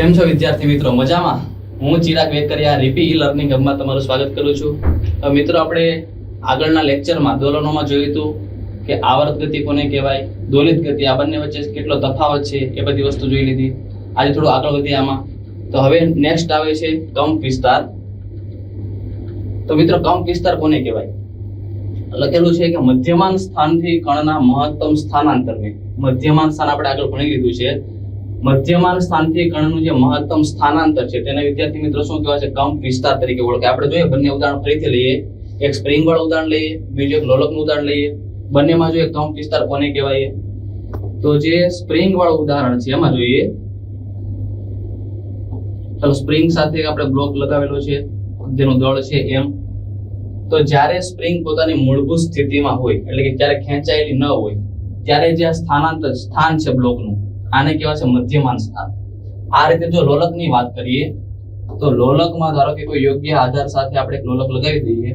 કેમ છો વિદ્યાર્થી મિત્રો? મજામાં? હું ચિરાગ વેકરિયા રીપી ઈ લર્નિંગ હબમાં તમારું સ્વાગત કરું છું. મિત્રો, આપણે આગળના લેક્ચરમાં દોલનોમાં જોયું હતું કે આવર્ત ગતિ કોને કહેવાય, દોલિત ગતિ, આ બંને વચ્ચે કેટલો તફાવત છે એ બધી વસ્તુ જોઈ લીધી. આજે થોડું આગળ વધીએ આમાં. તો હવે નેક્સ્ટ આવે છે કંપ વિસ્તાર. તો મિત્રો, કંપ વિસ્તાર કોને કહેવાય? લખેલું છે કે મધ્યમાન સ્થાનથી કણના મહત્તમ સ્થાનાંતરને, મધ્યમાન સ્થાન આપણે આગળ ભણી લીધું છે. મધ્યમાન સ્થાનથી કણનું જે મહત્તમ સ્થાનાંતર છે તેને વિદ્યાર્થી મિત્રો શું કહેવાય છે? કંપ વિસ્તાર તરીકે ઓળખાય. આપણે જોઈએ બંને ઉદાહરણ ફરીથી લઈએ. એક સ્પ્રિંગ વાળું ઉદાહરણ લઈએ, બીજું એક લોલકનું ઉદાહરણ લઈએ. બંનેમાં જોઈએ કંપ વિસ્તાર કોને કહેવાય. તો જે સ્પ્રિંગ વાળું ઉદાહરણ છે એમાં જોઈએ. ચાલો, સ્પ્રિંગ સાથે આપણે બ્લોક લગાવેલો છે જેનું દળ છે m. તો જ્યારે સ્પ્રિંગ પોતાની મૂળભૂત સ્થિતિમાં હોય, એટલે કે જ્યારે ખેંચાયેલી ન હોય, ત્યારે જે સ્થાનાંતર સ્થાન છે બ્લોકનું, આને કહેવાય છે મધ્યમાન સ્થાન. આ રીતે જો લોલકની વાત કરીએ તો લોલકમાં ધારો કે કોઈ યોગ્ય આધાર સાથે આપણે એક લોલક લગાવી દઈએ,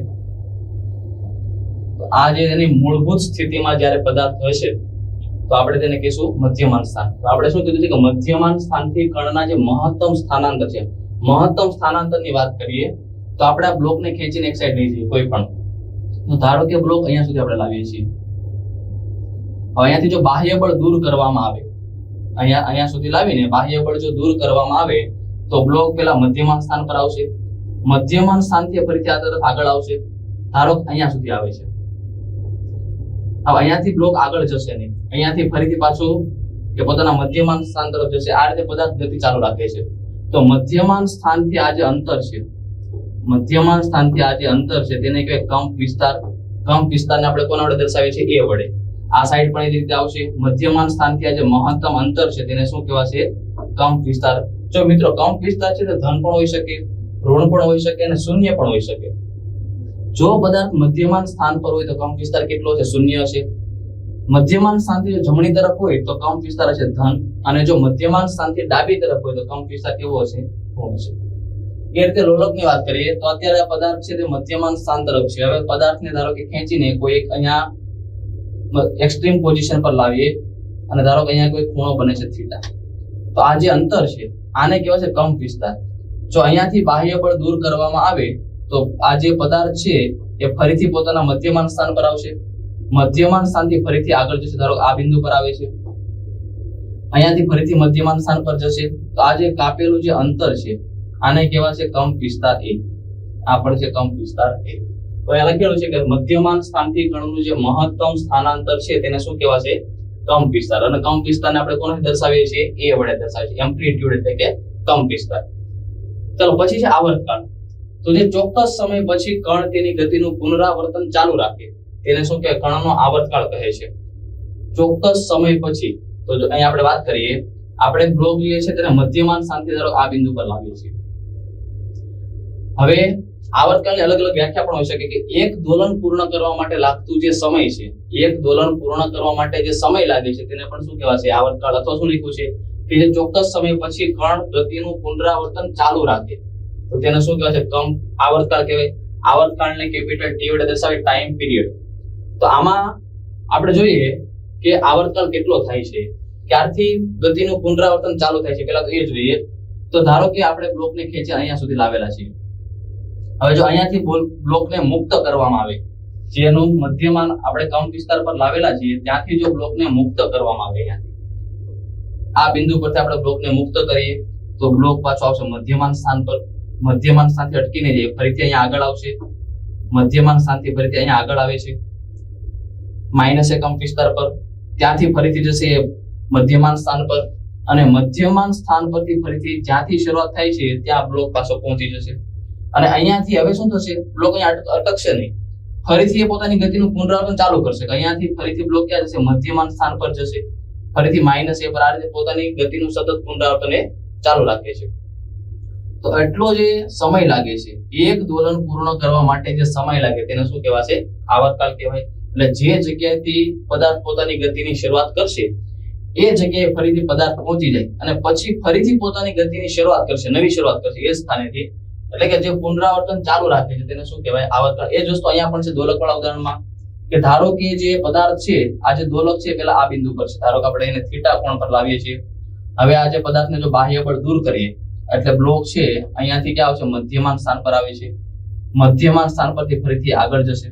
તો આ જે એની મૂળભૂત સ્થિતિમાં જ્યારે પદાર્થ હશે તો આપણે તેને કહીશું મધ્યમાન સ્થાન. તો આપણે શું કીધું છે કે મધ્યમાન સ્થાનથી કણના જે મહત્તમ સ્થાનાંતર છે, મહત્તમ સ્થાનાંતરની વાત કરીએ તો આપણે આ બ્લોકને ખેંચીને એક સાઈડ લઈ જઈએ કોઈ પણ. તો ધારો કે બ્લોક અહીંયા સુધી આપણે લાવીએ છીએ. હવે અહીંયાથી જો બાહ્ય બળ દૂર કરવામાં આવે, અહીંયા સુધી લાવીને બાહ્ય બળ જો દૂર કરવામાં આવે તો બ્લોક પેલા મધ્યમાન સ્થાન પર આવશે. મધ્યમાન સ્થાનથી ફરીથી આ તરફ આગળ આવશે. ધારો કે અહીંયા સુધી આવે છે. હવે અહીંયાથી બ્લોક આગળ જશે નહીં, અહીંયાથી ફરીથી પાછું કે પોતાના મધ્યમાન સ્થાન તરફ જશે. આ રીતે પદાર્થ ગતિ ચાલુ રાખે છે. તો મધ્યમાન સ્થાનથી આ જે અંતર છે, મધ્યમાન સ્થાનથી આ જે અંતર છે તેને કહેવાય કંપ વિસ્તાર. કંપ વિસ્તારને આપણે કોના વડે દર્શાવીએ છીએ? a વડે. આ સાઈડ પણ એ રીતે આવશે. મધ્યમાન સ્થાનથી આ જે મહત્તમ અંતર છે તેને શું કહેવાશે? કંપ વિસ્તાર. જો મિત્રો, કંપ વિસ્તાર છે તે ધન પણ હોઈ શકે, ઋણ પણ હોઈ શકે અને શૂન્ય પણ હોઈ શકે. જો પદાર્થ મધ્યમાન સ્થાન પર હોય તો કંપ વિસ્તાર કેટલો છે? શૂન્ય હશે. મધ્યમાન સ્થાનથી જો જમણી તરફ હોય તો કંપ વિસ્તાર હશે ધન, અને જો મધ્યમાન સ્થાનથી ડાબી તરફ હોય તો કંપ વિસ્તાર કેવો હશે? ઋણ હશે. એ રીતે લોલકની વાત કરીએ તો અત્યારે આ પદાર્થ છે તે મધ્યમાન સ્થાન તરફ છે. હવે પદાર્થને ધારો કે ખેંચીને કોઈ એક અહીંયા એક્સ્ટ્રીમ પોઝિશન પર લાવીએ અને ધારો કે અહીંયા કોઈ ખૂણો બને છે થીટા. તો આ જે અંતર છે આને કહેવાય છે કંપ વિસ્તાર. જો અહીંયાથી બાહ્ય બળ દૂર કરવામાં આવે તો આ જે પદાર્થ છે એ ફરીથી પોતાના મધ્યમાન સ્થાન પર આવશે. મધ્યમાન સ્થાનથી ફરીથી આગળ જશે. ધારો આ બિંદુ પર આવે છે, અહીંયાથી ફરીથી મધ્યમાન સ્થાન પર જશે. તો આ જે કાપેલું જે અંતર છે આને કહેવાય છે કંપ વિસ્તાર a. આ પણ છે કંપ વિસ્તાર a. તો અહીંયા લખેલું છે કે મધ્યમાન સ્થાનથી કણનું જે મહત્તમ સ્થાનાંતર છે તેને શું કહેવાય છે? કંપ વિસ્તાર. અને કંપ વિસ્તારને આપણે કોને દર્શાવીએ છીએ? a વડે દર્શાવીએ છીએ. એમ્પ્લિટ્યુડ એટલે કે કંપ વિસ્તાર. ચલો, પછી છે આવર્તકાળ. તો જે ચોક્કસ સમય પછી કણ તેની ગતિનું પુનરાવર્તન ચાલુ રાખે તેને શું કહેવાય? કણનો આવર્તકાળ કહે છે. ચોક્કસ સમય પછી. તો જો અહીંયા આપણે વાત કરીએ, આપણે બ્લોક જે છે તેને મધ્યમાન સ્થાનથી ધારો આ બિંદુ પર લાવીએ છીએ. હવે આવર્તકાળની અલગ અલગ વ્યાખ્યા પણ હોઈ શકે કે એક દોલન પૂર્ણ કરવા માટે લાગતું જે સમય છે, એક દોલન પૂર્ણ કરવા માટે જે સમય લાગે છે તેને પણ શું કહેવાય છે? આવર્તકાળ. અથવા શું લખ્યું છે કે જે ચોક્કસ સમય પછી કણ ગતિનું પુનરાવર્તન ચાલુ રાખે તો તેને શું કહેવાય છે? કંપ આવર્તકાળ કહેવાય. આવર્તકાળને કેપિટલ T વડે દર્શાવે, ટાઈમ પીરિયડ. તો આમાં આપણે જોઈએ કે આવર્તકાળ કેટલો થાય છે, ક્યારથી ગતિનું પુનરાવર્તન ચાલુ થાય છે, પહેલા તો એ જોઈએ. તો ધારો કે આપણે બ્લોકને ખેંચી અહીંયા સુધી લાવેલા છીએ. હવે જો અહીંયાથી બ્લોકને મુક્ત કરવામાં આવે, જેનું મધ્યમાન આપણે કંપ વિસ્તાર પર લાવેલા છીએ ત્યાંથી જો બ્લોકને મુક્ત કરવામાં આવે, અહીંયાથી આ બિંદુ પરથી આપણે બ્લોકને મુક્ત કરીએ તો બ્લોક પાછો આવશે મધ્યમાન સ્થાન પર. મધ્યમાન સ્થાનથી અટકીને જાય, ફરીથી અહીંયા આગળ આવશે. મધ્યમાન સ્થાનથી ફરીથી અહીંયા આગળ આવે છે માઇનસ એ કંપ વિસ્તાર પર. ત્યાંથી ફરીથી જશે મધ્યમાન સ્થાન પર, અને મધ્યમાન સ્થાન પરથી ફરીથી જ્યાંથી શરૂઆત થાય છે ત્યાં બ્લોક પાછો પહોંચી જશે. અને અહીંયાથી હવે શું થશે? બ્લોક અહીંયા અટકશે નહીં, ફરીથી એ પોતાની ગતિનું પુનરાવર્તન ચાલુ કરશે. અહીંયાથી ફરીથી બ્લોક ક્યાં જશે? મધ્યમાન સ્થાન પર જશે, ફરીથી માઇનસ એ પર. આ રીતે પોતાની ગતિનું સતત પુનરાવર્તન એ ચાલુ રાખે છે. તો એટલો જે સમય લાગે છે, એક દોલન પૂર્ણ કરવા માટે જે સમય લાગે તેને શું કહેવાશે? આવર્તકાળ કહેવાય. એટલે જે જગ્યાએથી પદાર્થ પોતાની ગતિની શરૂઆત કરશે એ જગ્યાએ ફરીથી પદાર્થ પહોંચી જાય અને પછી ફરીથી પોતાની ગતિની શરૂઆત કરશે, નવી શરૂઆત કરશે એ સ્થાનેથી. એટલે કે જે પુનરાવર્તન ચાલુ રાખે છે તેને શું કહેવાય? આવર્તકાળ. એ જ વસ્તુ અહીંયા પણ છે દોલકવાળા ઉદાહરણમાં, કે ધારો કે જે પદાર્થ છે, આ જે દોલક છે પેલા આ બિંદુ પર છે, ધારો કે આપણે એને થીટા કોણ પર લાવીએ છીએ હવે આ જે પદાર્થને જો બાહ્ય બળ દૂર કરીએ એટલે બ્લોક છે અહીંયાથી ક્યાં આવશે, મધ્યમાન સ્થાન પર આવે છે. મધ્યમાન સ્થાન પરથી ફરીથી આગળ જશે,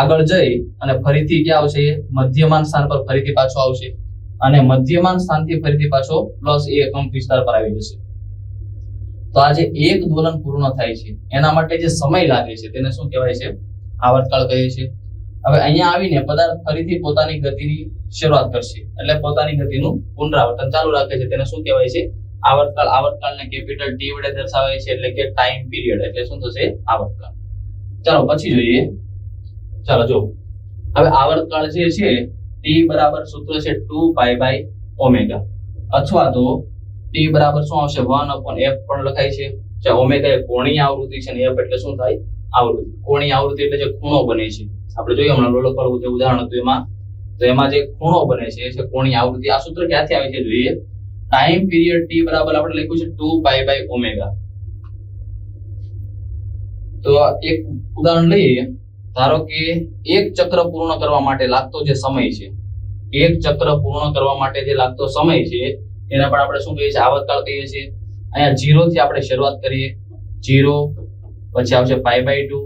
આગળ જઈ અને ફરીથી ક્યાં આવશે, મધ્યમાન સ્થાન પર ફરીથી પાછો આવશે અને મધ્યમાન સ્થાનથી ફરીથી પાછો પ્લસ એ કંપ વિસ્તાર પર આવી જશે. તો આ જે એક દોલન પૂર્ણ થાય છે એના માટે જે સમય લાગે છે તેને શું કહેવાય છે, આવર્તકાળ કહીએ છીએ. હવે અહીંયા આવીને પદાર્થ ફરીથી પોતાની ગતિની શરૂઆત કરશે એટલે પોતાની ગતિનું પુનરાવર્તન ચાલુ રાખે છે, તેને શું કહેવાય છે, આવર્તકાળ. આવર્તકાળને કેપિટલ ટી વડે દર્શાવે છે એટલે કે ટાઈમ પીરિયડ, એટલે શું થશે, આવર્તકાળ. ચાલો પછી જોઈએ. ચાલો જો હવે આવર્તકાળ જે છે ટી બરાબર સૂત્ર છે 2π/ω અથવા તો ટી બરાબર શું આવશે 1/f પણ લખાય છે. જે ઓમેગા એ કોણીય આવૃત્તિ છે ને f એટલે શું થાય, આવૃત્તિ. કોણીય આવૃત્તિ એટલે જે ખૂણો બને છે, આપણે જોયું હમણાં લોલકવાળું જે ઉદાહરણ હતું એમાં, તો એમાં જે ખૂણો બને છે એ છે કોણીય આવૃત્તિ. આ સૂત્ર ક્યાંથી આવે છે જોઈએ. ટાઈમ પીરિયડ ટી બરાબર આપણે લખ્યું છે 2π/ω. તો એક ઉદાહરણ લઈએ. ધારો કે એક ચક્ર પૂર્ણ કરવા માટે લાગતો જે સમય છે, એક ચક્ર પૂર્ણ કરવા માટે જે લાગતો સમય છે એના પર આપણે શું કહીએ છીએ, આવર્તકાળ કહીએ છીએ. અહીંયા 0 થી આપણે શરૂઆત કરીએ, 0 પછી આવશે π/2,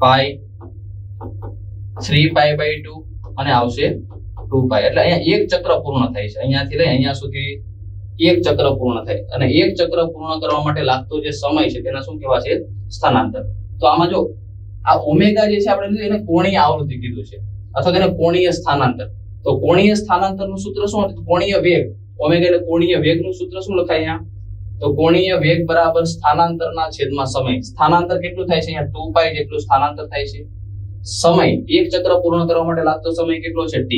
π 3π/2 અને આવશે 2π. એટલે અહીંયા એક ચક્ર પૂર્ણ થાય છે, અહીંયાથી લઈ અહીંયા સુધી એક ચક્ર પૂર્ણ થાય અને એક ચક્ર પૂર્ણ કરવા માટે લાગતો જે સમય છે તેને શું કહેવાશે, સ્થાનાંતર. તો આમાં જો આ ઓમેગા જે છે આપણે લીધું એને કોણીય આવૃત્તિ કીધું છે અથવા તેને કોણીય સ્થાનાંતર. તો કોણીય સ્થાનાંતરનું સૂત્ર શું હતું, કોણીય વેગ. ઓમેગા એટલે કોણીય વેગનું સૂત્ર શું લખાય અહીંયા, તો કોણીય વેગ બરાબર સ્થાનાંતરના છેદમાં સમય. સ્થાનાંતર કેટલું થાય છે અહીંયા 2π જેટલું સ્થાનાંતર થાય છે. સમય એક ચક્ર પૂર્ણ કરવા માટે લાગતો સમય કેટલો છે, t.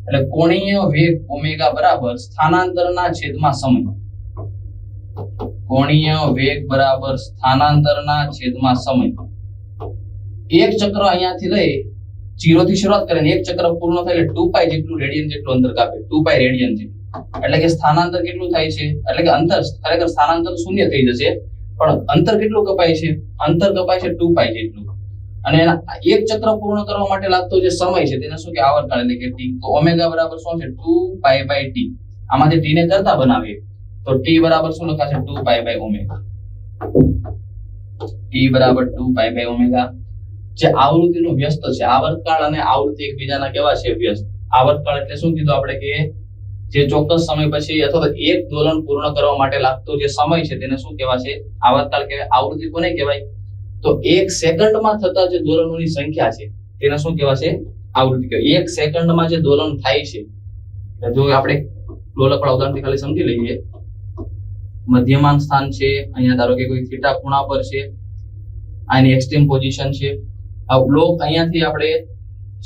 એટલે કોણીય વેગ ઓમેગા બરાબર સ્થાનાંતરના છેદમાં સમય. કોણીય વેગ બરાબર સ્થાનાંતરના છેદમાં સમય. એક ચક્ર અહીંયાથી લઈ 0 થી શરૂઆત કરીને એક ચક્ર પૂર્ણ થાય એટલે 2π જેટલું રેડિયન જેટલું અંતર કાપે, 2π રેડિયન જેટલું. એટલે કે સ્થાનાંતર કેટલું થાય છે, એટલે કે અંતર ખરેખર સ્થાનાંતર શૂન્ય થઈ જશે પણ અંતર કેટલું કપાય છે, અંતર કપાય છે 2π જેટલું. અને એના એક ચક્ર પૂર્ણ કરવા માટે લાગતો જે સમય છે તેને શું કે આવર્તકાળ એટલે કે t. તો ઓમેગા બરાબર શું છે 2π/t. આમાંથી t ને કરતા બનાવીએ તો t બરાબર શું લખાશે 2π/ω. t બરાબર 2π/ω. જે આવૃત્તિનું વ્યસ્ત છે, આવર્તકાળ અને આવૃત્તિ એકબીજાના કેવા છે, વ્યસ્ત. આવર્તકાળ એટલે શું કીધું આપણે કે જે ચોક્કસ સમય પછી અથવા તો એક દોલન પૂર્ણ કરવા માટે લાગતો જે સમય છે તેને શું કહેવાશે, આવર્તકાળ કહેવાય. આવૃત્તિ કોને કહેવાય, તો એક સેકન્ડમાં થતા જે દોલનોની સંખ્યા છે તેને શું કહેવાશે, આવૃત્તિ કહેવાય. એક સેકન્ડમાં જે દોલન થાય છે, જો આપણે લોલકવાળા ઉદાહરણથી ખાલી સમજી લઈએ. મધ્યમાન સ્થાન છે, અહીંયા ધારો કે કોઈ થીટા ખૂણા પર છે, આની એક્સ્ટ્રીમ પોઝિશન છે. આ બ્લોક અહીંયાથી આપણે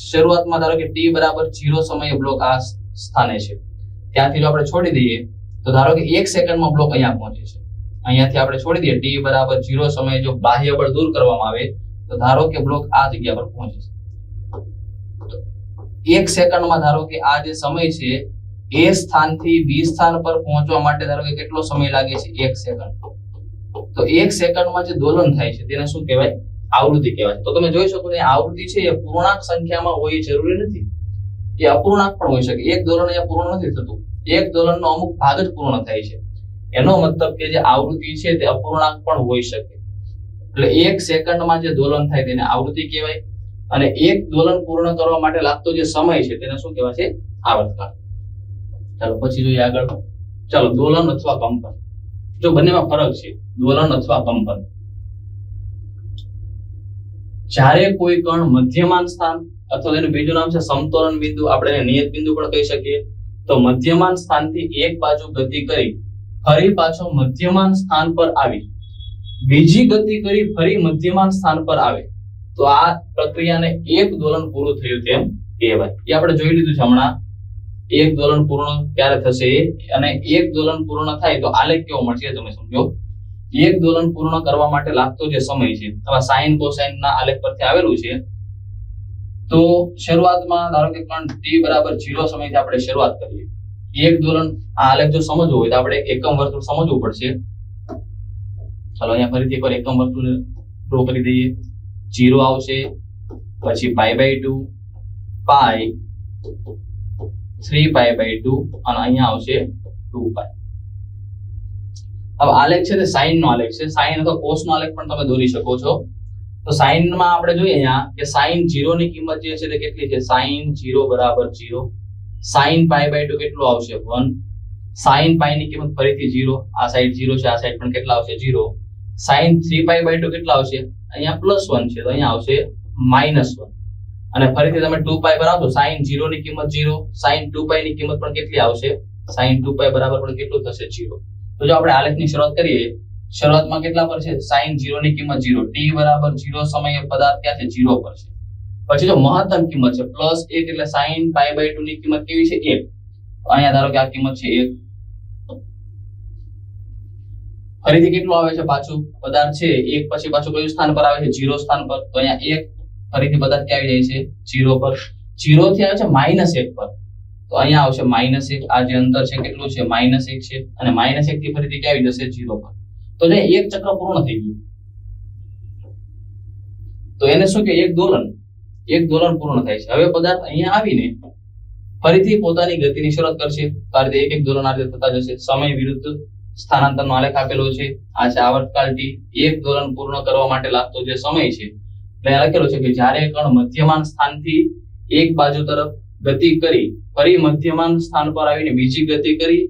શરૂઆતમાં ધારો કે t બરાબર 0 સમયે બ્લોક આ સ્થાને છે, ત્યાંથી જો આપણે છોડી દઈએ તો ધારો કે 1 સેકન્ડમાં બ્લોક અહીંયા પહોંચે છે. અહીંયાથી આપણે છોડી દઈએ t બરાબર 0 સમયે જો બાહ્ય બળ દૂર કરવામાં આવે તો ધારો કે બ્લોક આ જગ્યા પર પહોંચે છે. 1 સેકન્ડમાં ધારો કે આ જે સમય છે એ સ્થાનથી બી સ્થાન પર પહોંચવા માટે ધારો કે કેટલો સમય લાગે છે, 1 સેકન્ડ. તો 1 સેકન્ડમાં જે દોલન થાય છે તેને શું કહેવાય, આવૃત્તિ કહેવાય. તો તમે જોઈ શકો છો આવૃત્તિ છે એ પૂર્ણાંક સંખ્યામાં હોય જરૂરી નથી, એ અપૂર્ણાંક પણ હોઈ શકે. એક દોલન અહીંયા પૂર્ણ નથી થતું, એક દોલનનો અમુક ભાગ જ પૂર્ણ થાય છે. એનો મતલબ કે જે આવૃત્તિ છે તે અપૂર્ણાંક પણ હોઈ શકે. એટલે 1 સેકન્ડમાં જે દોલન થાય તેને આવૃત્તિ કહેવાય અને એક દોલન પૂર્ણ કરવા માટે લાગતો જે સમય છે તેને શું કહેવાય છે, આવર્તકાળ. ચાલો પછી જોઈએ આગળ. ચાલો દોલન અથવા કંપન. જો બંનેમાં ફરક છે, દોલન અથવા કંપન. જ્યારે કોઈ કણ મધ્યમાન સ્થાન અથવા તેનું બીજું નામ છે સમતોલન બિંદુ, આપણે એને નિયત બિંદુ પણ કહી શકીએ. તો મધ્યમાન સ્થાનથી એક બાજુ ગતિ કરી ફરી પાછો મધ્યમાન સ્થાન પર આવી બીજી ગતિ કરી ફરી મધ્યમાન સ્થાન પર આવે તો આ પ્રક્રિયાને એક દોલન પૂરું થયું તેમ કહેવાય. એ આપણે જોઈ લીધું છે હમણાં. એક દોલન પૂર્ણ ક્યારે થશે અને એક દોલન પૂર્ણ થાય તો આલેખ કેવો મળશે તમે સમજો. એક દોલન પૂર્ણ કરવા માટે લાગતો જે સમય છે આવા સાઇન કોસાઇન ના આલેખ પરથી આવેલું છે. તો શરૂઆતમાં ધારો કે કણ t બરાબર 0 સમયથી આપણે શરૂઆત કરીએ. એક દોલન આ આલેખ જો સમજવું હોય તો આપણે એકમ વર્તુળ સમજવું પડશે. ચાલો અહીંયા ફરીથી એકવાર એકમ વર્તુળ ડ્રો કરી દઈએ. 0 આવશે, પછી π/2, π 3π/2 અને અહીંયા આવશે 2π. હવે આલેખ છે તે સાઈન નો આલેખ છે. સાઈન અથવા કોસ નો આલેખ પણ તમે દોરી શકો છો. તો સાઈન માં આપણે જોઈએ અહીંયા કે સાઈન 0 ની કિંમત જે છે તે કેટલી છે? સાઈન 0 બરાબર 0. સાઈન π/2 કેટલું આવશે? 1. સાઈન π ની કિંમત ફરીથી 0. આ સાઈડ 0 છે, આ સાઈડ પણ કેટલા આવશે? 0. સાઈન 3π/2 કેટલા આવશે? અહીંયા +1 છે તો અહીંયા આવશે -1. અને ફરીથી તમે 2π પર આવશો, સાઈન 0 ની કિંમત 0, સાઈન 2π ની કિંમત પણ કેટલી આવશે? સાઈન 2π બરાબર પણ કેટલું થશે? 0. તો જો આપણે આલેખની શરૂઆત કરીએ, શરૂઆતમાં કેટલા પર છે? સાઈન 0 ની કિંમત 0. t બરાબર 0 સમયે પદાર્થ ક્યાં છે? 0 પર છે. પછી જો મહત્તમ કિંમત છે +1 એટલે સાઈન π/2 ની કિંમત કેવી છે? 1. અહીંયા ધારો કે આ કિંમત છે 1. ફરીથી કેટલું આવે છે? પાછું પદાર્થ છે 1 પછી પાછું કયું સ્થાન પર આવે છે? 0 સ્થાન પર. તો અહીંયા 1 ફરીથી પદાર્થ ક્યાં આવી જાય છે? 0 પર. 0 થી આવે છે -1 પર. તો અહીંયા આવશે -1. આ જે અંતર છે કેટલું છે? -1 છે. અને -1 થી ફરીથી ક્યાં આવી જશે? 0 પર. તો જે એક ચક્ર પૂર્ણ થઈ ગયું. તો એને શું કે? એક દોલન પૂર્ણ થાય છે. હવે પદાર્થ અહીંયા આવીને ફરીથી પોતાની ગતિની શરૂઆત કરશે. તો આ રીતે એક દોલન આ રીતે થતા જશે. સમય વિરુદ્ધ સ્થાનાંતરનો આલેખ આપેલો છે. આ છે આવર્તકાળ t. એક દોલન પૂર્ણ કરવા માટે લાગતો જે સમય છે એટલે લખેલો છે કે જ્યારે કણ મધ્યમાન સ્થાનથી એક બાજુ તરફ ગતિ કરી ફરી મધ્યમાન સ્થાન પર આવીને બીજી ગતિ કરી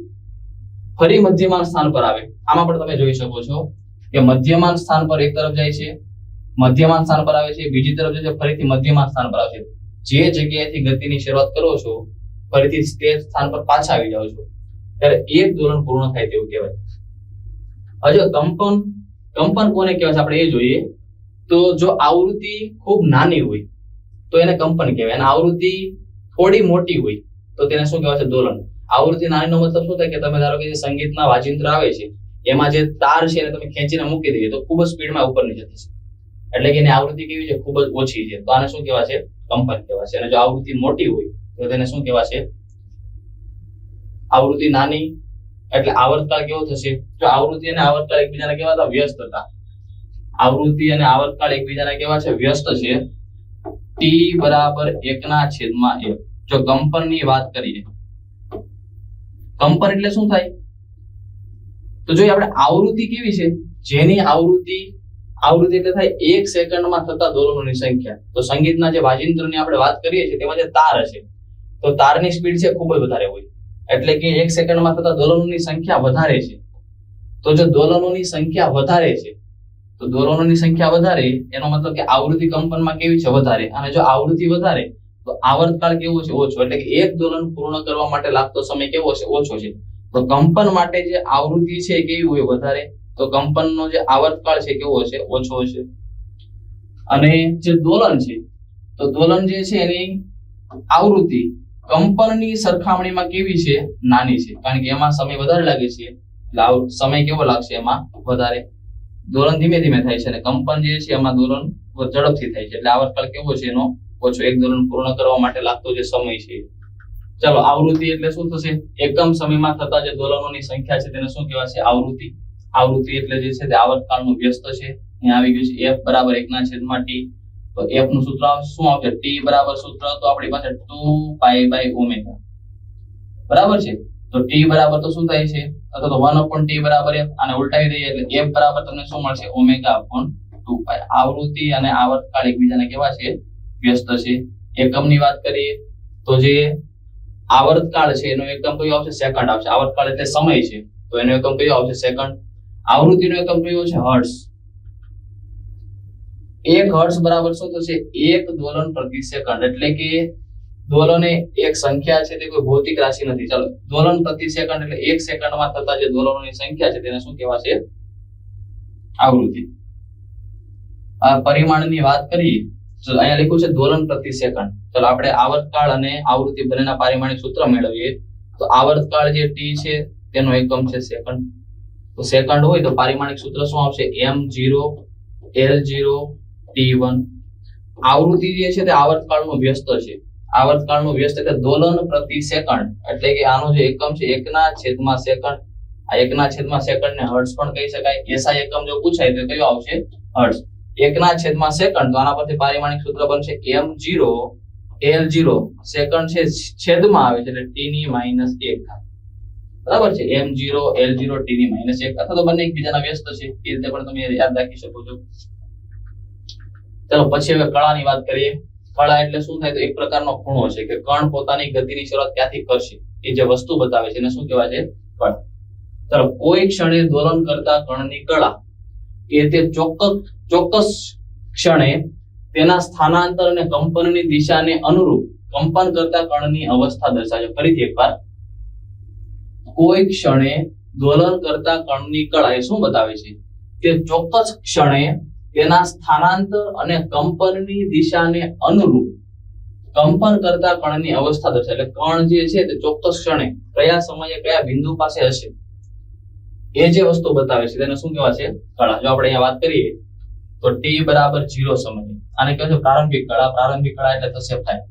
ફરી મધ્યમાન સ્થાન પર આવે. આમાં પણ તમે જોઈ શકો છો કે મધ્યમાન સ્થાન પર એક તરફ જાય છે, મધ્યમાન સ્થાન પર આવે છે, બીજી તરફ જાય છે, ફરીથી મધ્યમાન સ્થાન પર આવે છે. જે જગ્યાએથી ગતિની શરૂઆત કરો છો ફરીથી તે સ્થાન પર પાછા આવી જાઓ છો ત્યારે એક દોલન પૂર્ણ થાય તેવું કહેવાય. હજુ કંપન કોને કહેવાય છે આપણે એ જોઈએ. તો જો આવૃત્તિ ખૂબ નાની હોય તો એને કંપન કહેવાય, અને આવૃત્તિ થોડી મોટી હોય તો તેને શું કહેવાય છે? દોલન. આવૃત્તિ નાનીનો મતલબ શું થાય કે તમે ધારો કે જે સંગીતના વાજિંત્ર આવે છે એમાં જે તાર છે એને તમે ખેંચીને મૂકી દઈએ તો ખૂબ જ સ્પીડમાં ઉપર નીચે થશે, એટલે કે એની આવૃત્તિ કેવી છે? ખૂબ જ ઓછી છે. તો આને શું કહેવાય છે? કંપન કહેવાય છે. અને જો આવૃત્તિ મોટી હોય તો તેને શું કહેવાય છે? આવૃત્તિ નાની એટલે આવર્તકાળ કેવો થશે? જો આવૃત્તિ અને આવર્તકાળ એકબીજાને કેવા હતા? વ્યસ્ત હતા. આવૃત્તિ અને આવર્તકાળ એકબીજાને કેવા છે? વ્યસ્ત છે. t બરાબર 1/1. જો કંપનની વાત કરીએ, કંપન એટલે શું થાય? તો જોઈએ આપણે આવૃત્તિ કેવી છે? જેની આવૃત્તિ એટલે થાય 1 સેકન્ડમાં થતા દોલનોની સંખ્યા. તો સંગીતના જે વાજિંત્રની આપણે વાત કરીએ છીએ તેમાં જે તાર હશે તો તારની સ્પીડ છે ખૂબ જ વધારે હોય, એટલે કે 1 સેકન્ડમાં થતા દોલનોની સંખ્યા વધારે છે. તો જો દોલનોની સંખ્યા વધારે છે તો દોલનોની સંખ્યા વધારે એનો મતલબ કે આવૃત્તિ કંપનમાં કેવી છે? વધારે. અને જો આવૃત્તિ વધારે તો આવર્તકાળ કેવો છે? ઓછો. એટલે કે એક દોલન પૂર્ણ કરવા માટે લાગતો સમય કેવો છે? ઓછો છે. તો કંપન માટે જે આવૃત્તિ છે કેવી હોય? વધારે. તો કંપનનો જે આવર્તકાળ છે કેવો છે? ઓછો છે. અને જે દોલન છે તો દોલન જે છે એની આવૃત્તિ કંપનની સરખામણીમાં કેવી છે? નાની છે, કારણ કે એમાં સમય વધારે લાગે છે એટલે સમય કેવો લાગશે? એમાં વધારે. દોલન ધીમે ધીમે થાય છે અને કંપન જે છે એમાં દોલન ઝડપથી થાય છે, એટલે આવર્તકાળ કેવો છે? એનો ઓછો. એક દોલન પૂર્ણ કરવા માટે લાગતો જે સમય છે. ચાલો, આવૃત્તિ એટલે શું થશે? એકમ સમયમાં થતા જે દોલનોની સંખ્યા છે તેને શું કહેવાય છે? આવૃત્તિ. આવૃત્તિ એટલે જે છે તે આવર્તકાળનું વ્યસ્ત છે. અહીંયા આવી ગયું છે f બરાબર 1/t. તો f નું સૂત્ર શું આવશે? t બરાબર સૂત્ર તો આપણી પાસે 2π/ω બરાબર છે. તો t બરાબર તો શું થાય છે? અથવા તો 1/t બરાબર f. આને ઉલટાવી દઈએ એટલે f બરાબર તમને શું મળશે? ω/2π. આવૃત્તિ અને આવર્તકાળ એકબીજાને કેવા છે? વ્યસ્ત છે. એકમની વાત કરીએ તો જે આવર્તકાળ છે એનો એકમ કયો આવશે? સેકન્ડ આવશે. આવર્તકાળ એટલે સમય છે તો એનો એકમ કયો આવશે? સેકન્ડ. આવૃત્તિનો એકમ કયો છે? હર્ટ્ઝ. 1 હર્ટ્ઝ બરાબર શું થશે? 1 દોલન પ્રતિ સેકન્ડ. એટલે કે દોલન એ એક સંખ્યા છે, તે કોઈ ભૌતિક રાશિ નથી. ચાલો, દોલન પ્રતિ સેકન્ડ એટલે 1 સેકન્ડમાં થતા જે દોલનોની સંખ્યા છે તેને શું કહેવાશે? આવૃત્તિ. આ પરિમાણની વાત કરીએ તો અહીંયા લખ્યું છે દોલન પ્રતિ સેકન્ડ. ચાલો આપણે આવર્તકાળ અને આવૃત્તિ બંનેના પારિમાણિક સૂત્ર મેળવીએ. તો આવર્તકાળ જે t છે તેનો એકમ છે સેકન્ડ. તો સેકન્ડ હોય તો પારિમાણિક સૂત્ર શું આવશે? m0 l0 t1. આવૃત્તિ જે છે તે આવર્તકાળનું વ્યસ્ત છે. આવર્તકાળનું વ્યસ્ત એટલે દોલન પ્રતિ સેકન્ડ, એટલે કે આનો જે એકમ છે 1/સેકન્ડ. આ 1/સેકન્ડ ને હર્ટ્ઝ પણ કહી શકાય. એસઆઈ એકમ જો પૂછાય તો કયો આવશે? હર્ટ્ઝ. 1/સેકન્ડ. તો આના પરથી પારિમાણિક સૂત્ર બનશે m0 l0. સેકન્ડ છે છેદમાં આવે છે એટલે t ની -1 ઘાત. બરાબર છે, m0 l0 t ની -1 અથવા તો બંને એકબીજાના વ્યસ્ત છે, એ રીતે પણ તમે યાદ રાખી શકો છો. ચલો પછી હવે કળાની વાત કરીએ. કળા એટલે શું થાય? તો એક પ્રકારનો ખૂણો છે કે કણ પોતાની ગતિની શરૂઆત ક્યાંથી કરશે એ જે વસ્તુ બતાવે છે એને શું કહેવાય છે? કળ. ચલો કોઈ ક્ષણે દોલન કરતા કણની કળા એ તે ચોક્કસ ક્ષણે તેના સ્થાનાંતર અને કંપનની દિશાને અનુરૂપ કંપન કરતા કણની અવસ્થા દર્શાવે છે. ફરીથી એકવાર, કોઈ ક્ષણે દોલન કરતા કણની કળા એ શું બતાવે છે? કે ચોક્કસ ક્ષણે તેના સ્થાનાંતર અને કંપનની દિશાને અનુરૂપ કંપન કરતા કણની અવસ્થા દર્શાવે. એટલે કણ જે છે તે ચોક્કસ ક્ષણે કયા સમયે કયા બિંદુ પાસે હશે એ જે વસ્તુ બતાવે છે તેને શું કહેવાય છે? કળા. જો આપણે અહીંયા વાત કરીએ તો t બરાબર 0 સમયે આને કહેવાય છે પ્રારંભિક કળા. પ્રારંભિક કળા એટલે થશે ફાઈ.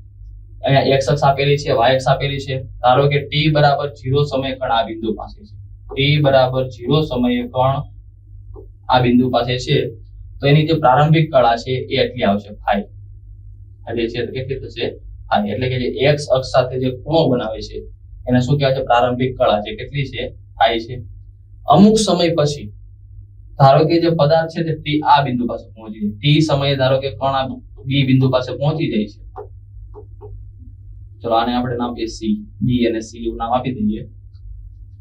અહીંયા x અક્ષ આપેલી છે, y અક્ષ આપેલી છે. ધારો કે t બરાબર 0 સમયે કણ આ બિંદુ પાસે છે. t બરાબર 0 સમયે કણ આ બિંદુ પાસે છે તો એની જે પ્રારંભિક કળા છે એ એટલી આવશે ફાઈ. એટલે છે તો કેટલી થશે? ફાઈ. એટલે કે જે x અક્ષ સાથે જે ખૂણો બનાવે છે એને શું કહેવાય છે? પ્રારંભિક કળા. જે કેટલી છે? ફાઈ છે. અમુક સમય પછી ધારો કે જે પદાર્થ છે તે t આ બિંદુ પાસે પહોંચી જાય. t સમયે ધારો કે કણ આ b બિંદુ પાસે પહોંચી જાય છે. ચલો આને આપણે નામ આપીએ c. b અને c એવું નામ આપી દઈએ,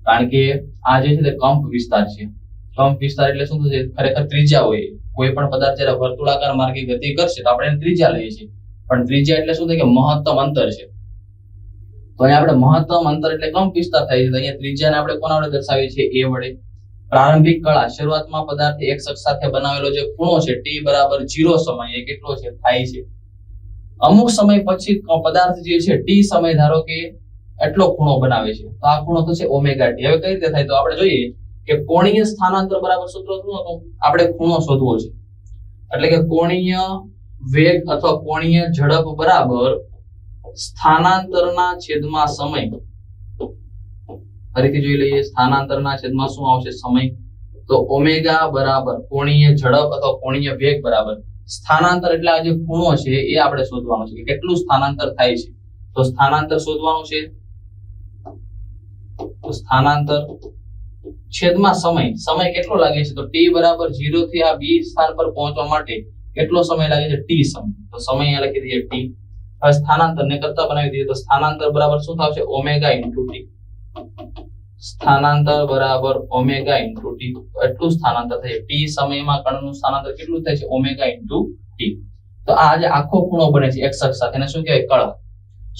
કારણ કે આ જે છે તે કંપ વિસ્તાર છે. કંપ વિસ્તાર એટલે શું થશે? ખરેખર ત્રિજ્યા હોય. કોઈ પણ પદાર્થ જ્યારે વર્તુળાકાર માર્ગે ગતિ કરશે તો આપણે ત્રિજ્યા લઈએ છીએ, પણ ત્રિજ્યા એટલે શું થાય? કે મહત્તમ અંતર છે. તો અહીંયા આપણે મહત્તમ અંતર એટલે કંપ વિસ્તાર થાય છે. તો અહીંયા ત્રિજ્યાને આપણે કોના વડે દર્શાવીએ છીએ? a વડે. પ્રારંભિક કળા શરૂઆતમાં પદાર્થ x અક્ષ સાથે બનાવેલો જે ખૂણો છે t બરાબર 0 સમયે કેટલો છે? ફાઈ છે. અમુક સમય પછી પદાર્થ જે છે t સમય ધારો કે એટલો ખૂણો બનાવે છે તો આ ખૂણો થશે ઓમેગા t. હવે કઈ રીતે થાય? તો આપણે જોઈએ કે કોણીય સ્થાનાંતર બરાબર સૂત્ર શું હતું? આપણે ખૂણો શોધવો છે. એટલે કે કોણીય વેગ અથવા કોણીય ઝડપ બરાબર સ્થાનાંતરના છેદમાં સમય. ફરીથી જોઈ લઈએ, સ્થાનાંતરના છેદમાં શું આવશે? સમય. તો ઓમેગા બરાબર કોણીય ઝડપ અથવા કોણીય વેગ બરાબર સ્થાનાંતર એટલે આ જે ખૂણો છે એ આપણે શોધવાનો છે કે કેટલું સ્થાનાંતર થાય છે. તો સ્થાનાંતર શોધવાનું છે. તો સ્થાનાંતર છેદમાં સમય. સમય કેટલો લાગે છે? તો t બરાબર 0 થી આ b સ્થાન પર પહોંચવા માટે કેટલો સમય લાગે છે? t સમય. તો સમય અહીંયા લખી દઈએ t. હવે સ્થાનાંતર ને કરતા બનાવી દઈએ તો સ્થાનાંતર બરાબર શું થશે? Omega into t. સ્થાનાંતર બરાબર ઓમેગા ઇન્ટુ t. એટલું સ્થાનાંતર થાય. t સમયમાં કણનું સ્થાનાંતર કેટલું થાય છે? Omega into t. તો આ જે આખો ખૂણો બને છે x અક્ષ સાથે એને શું કહેવાય? કળા.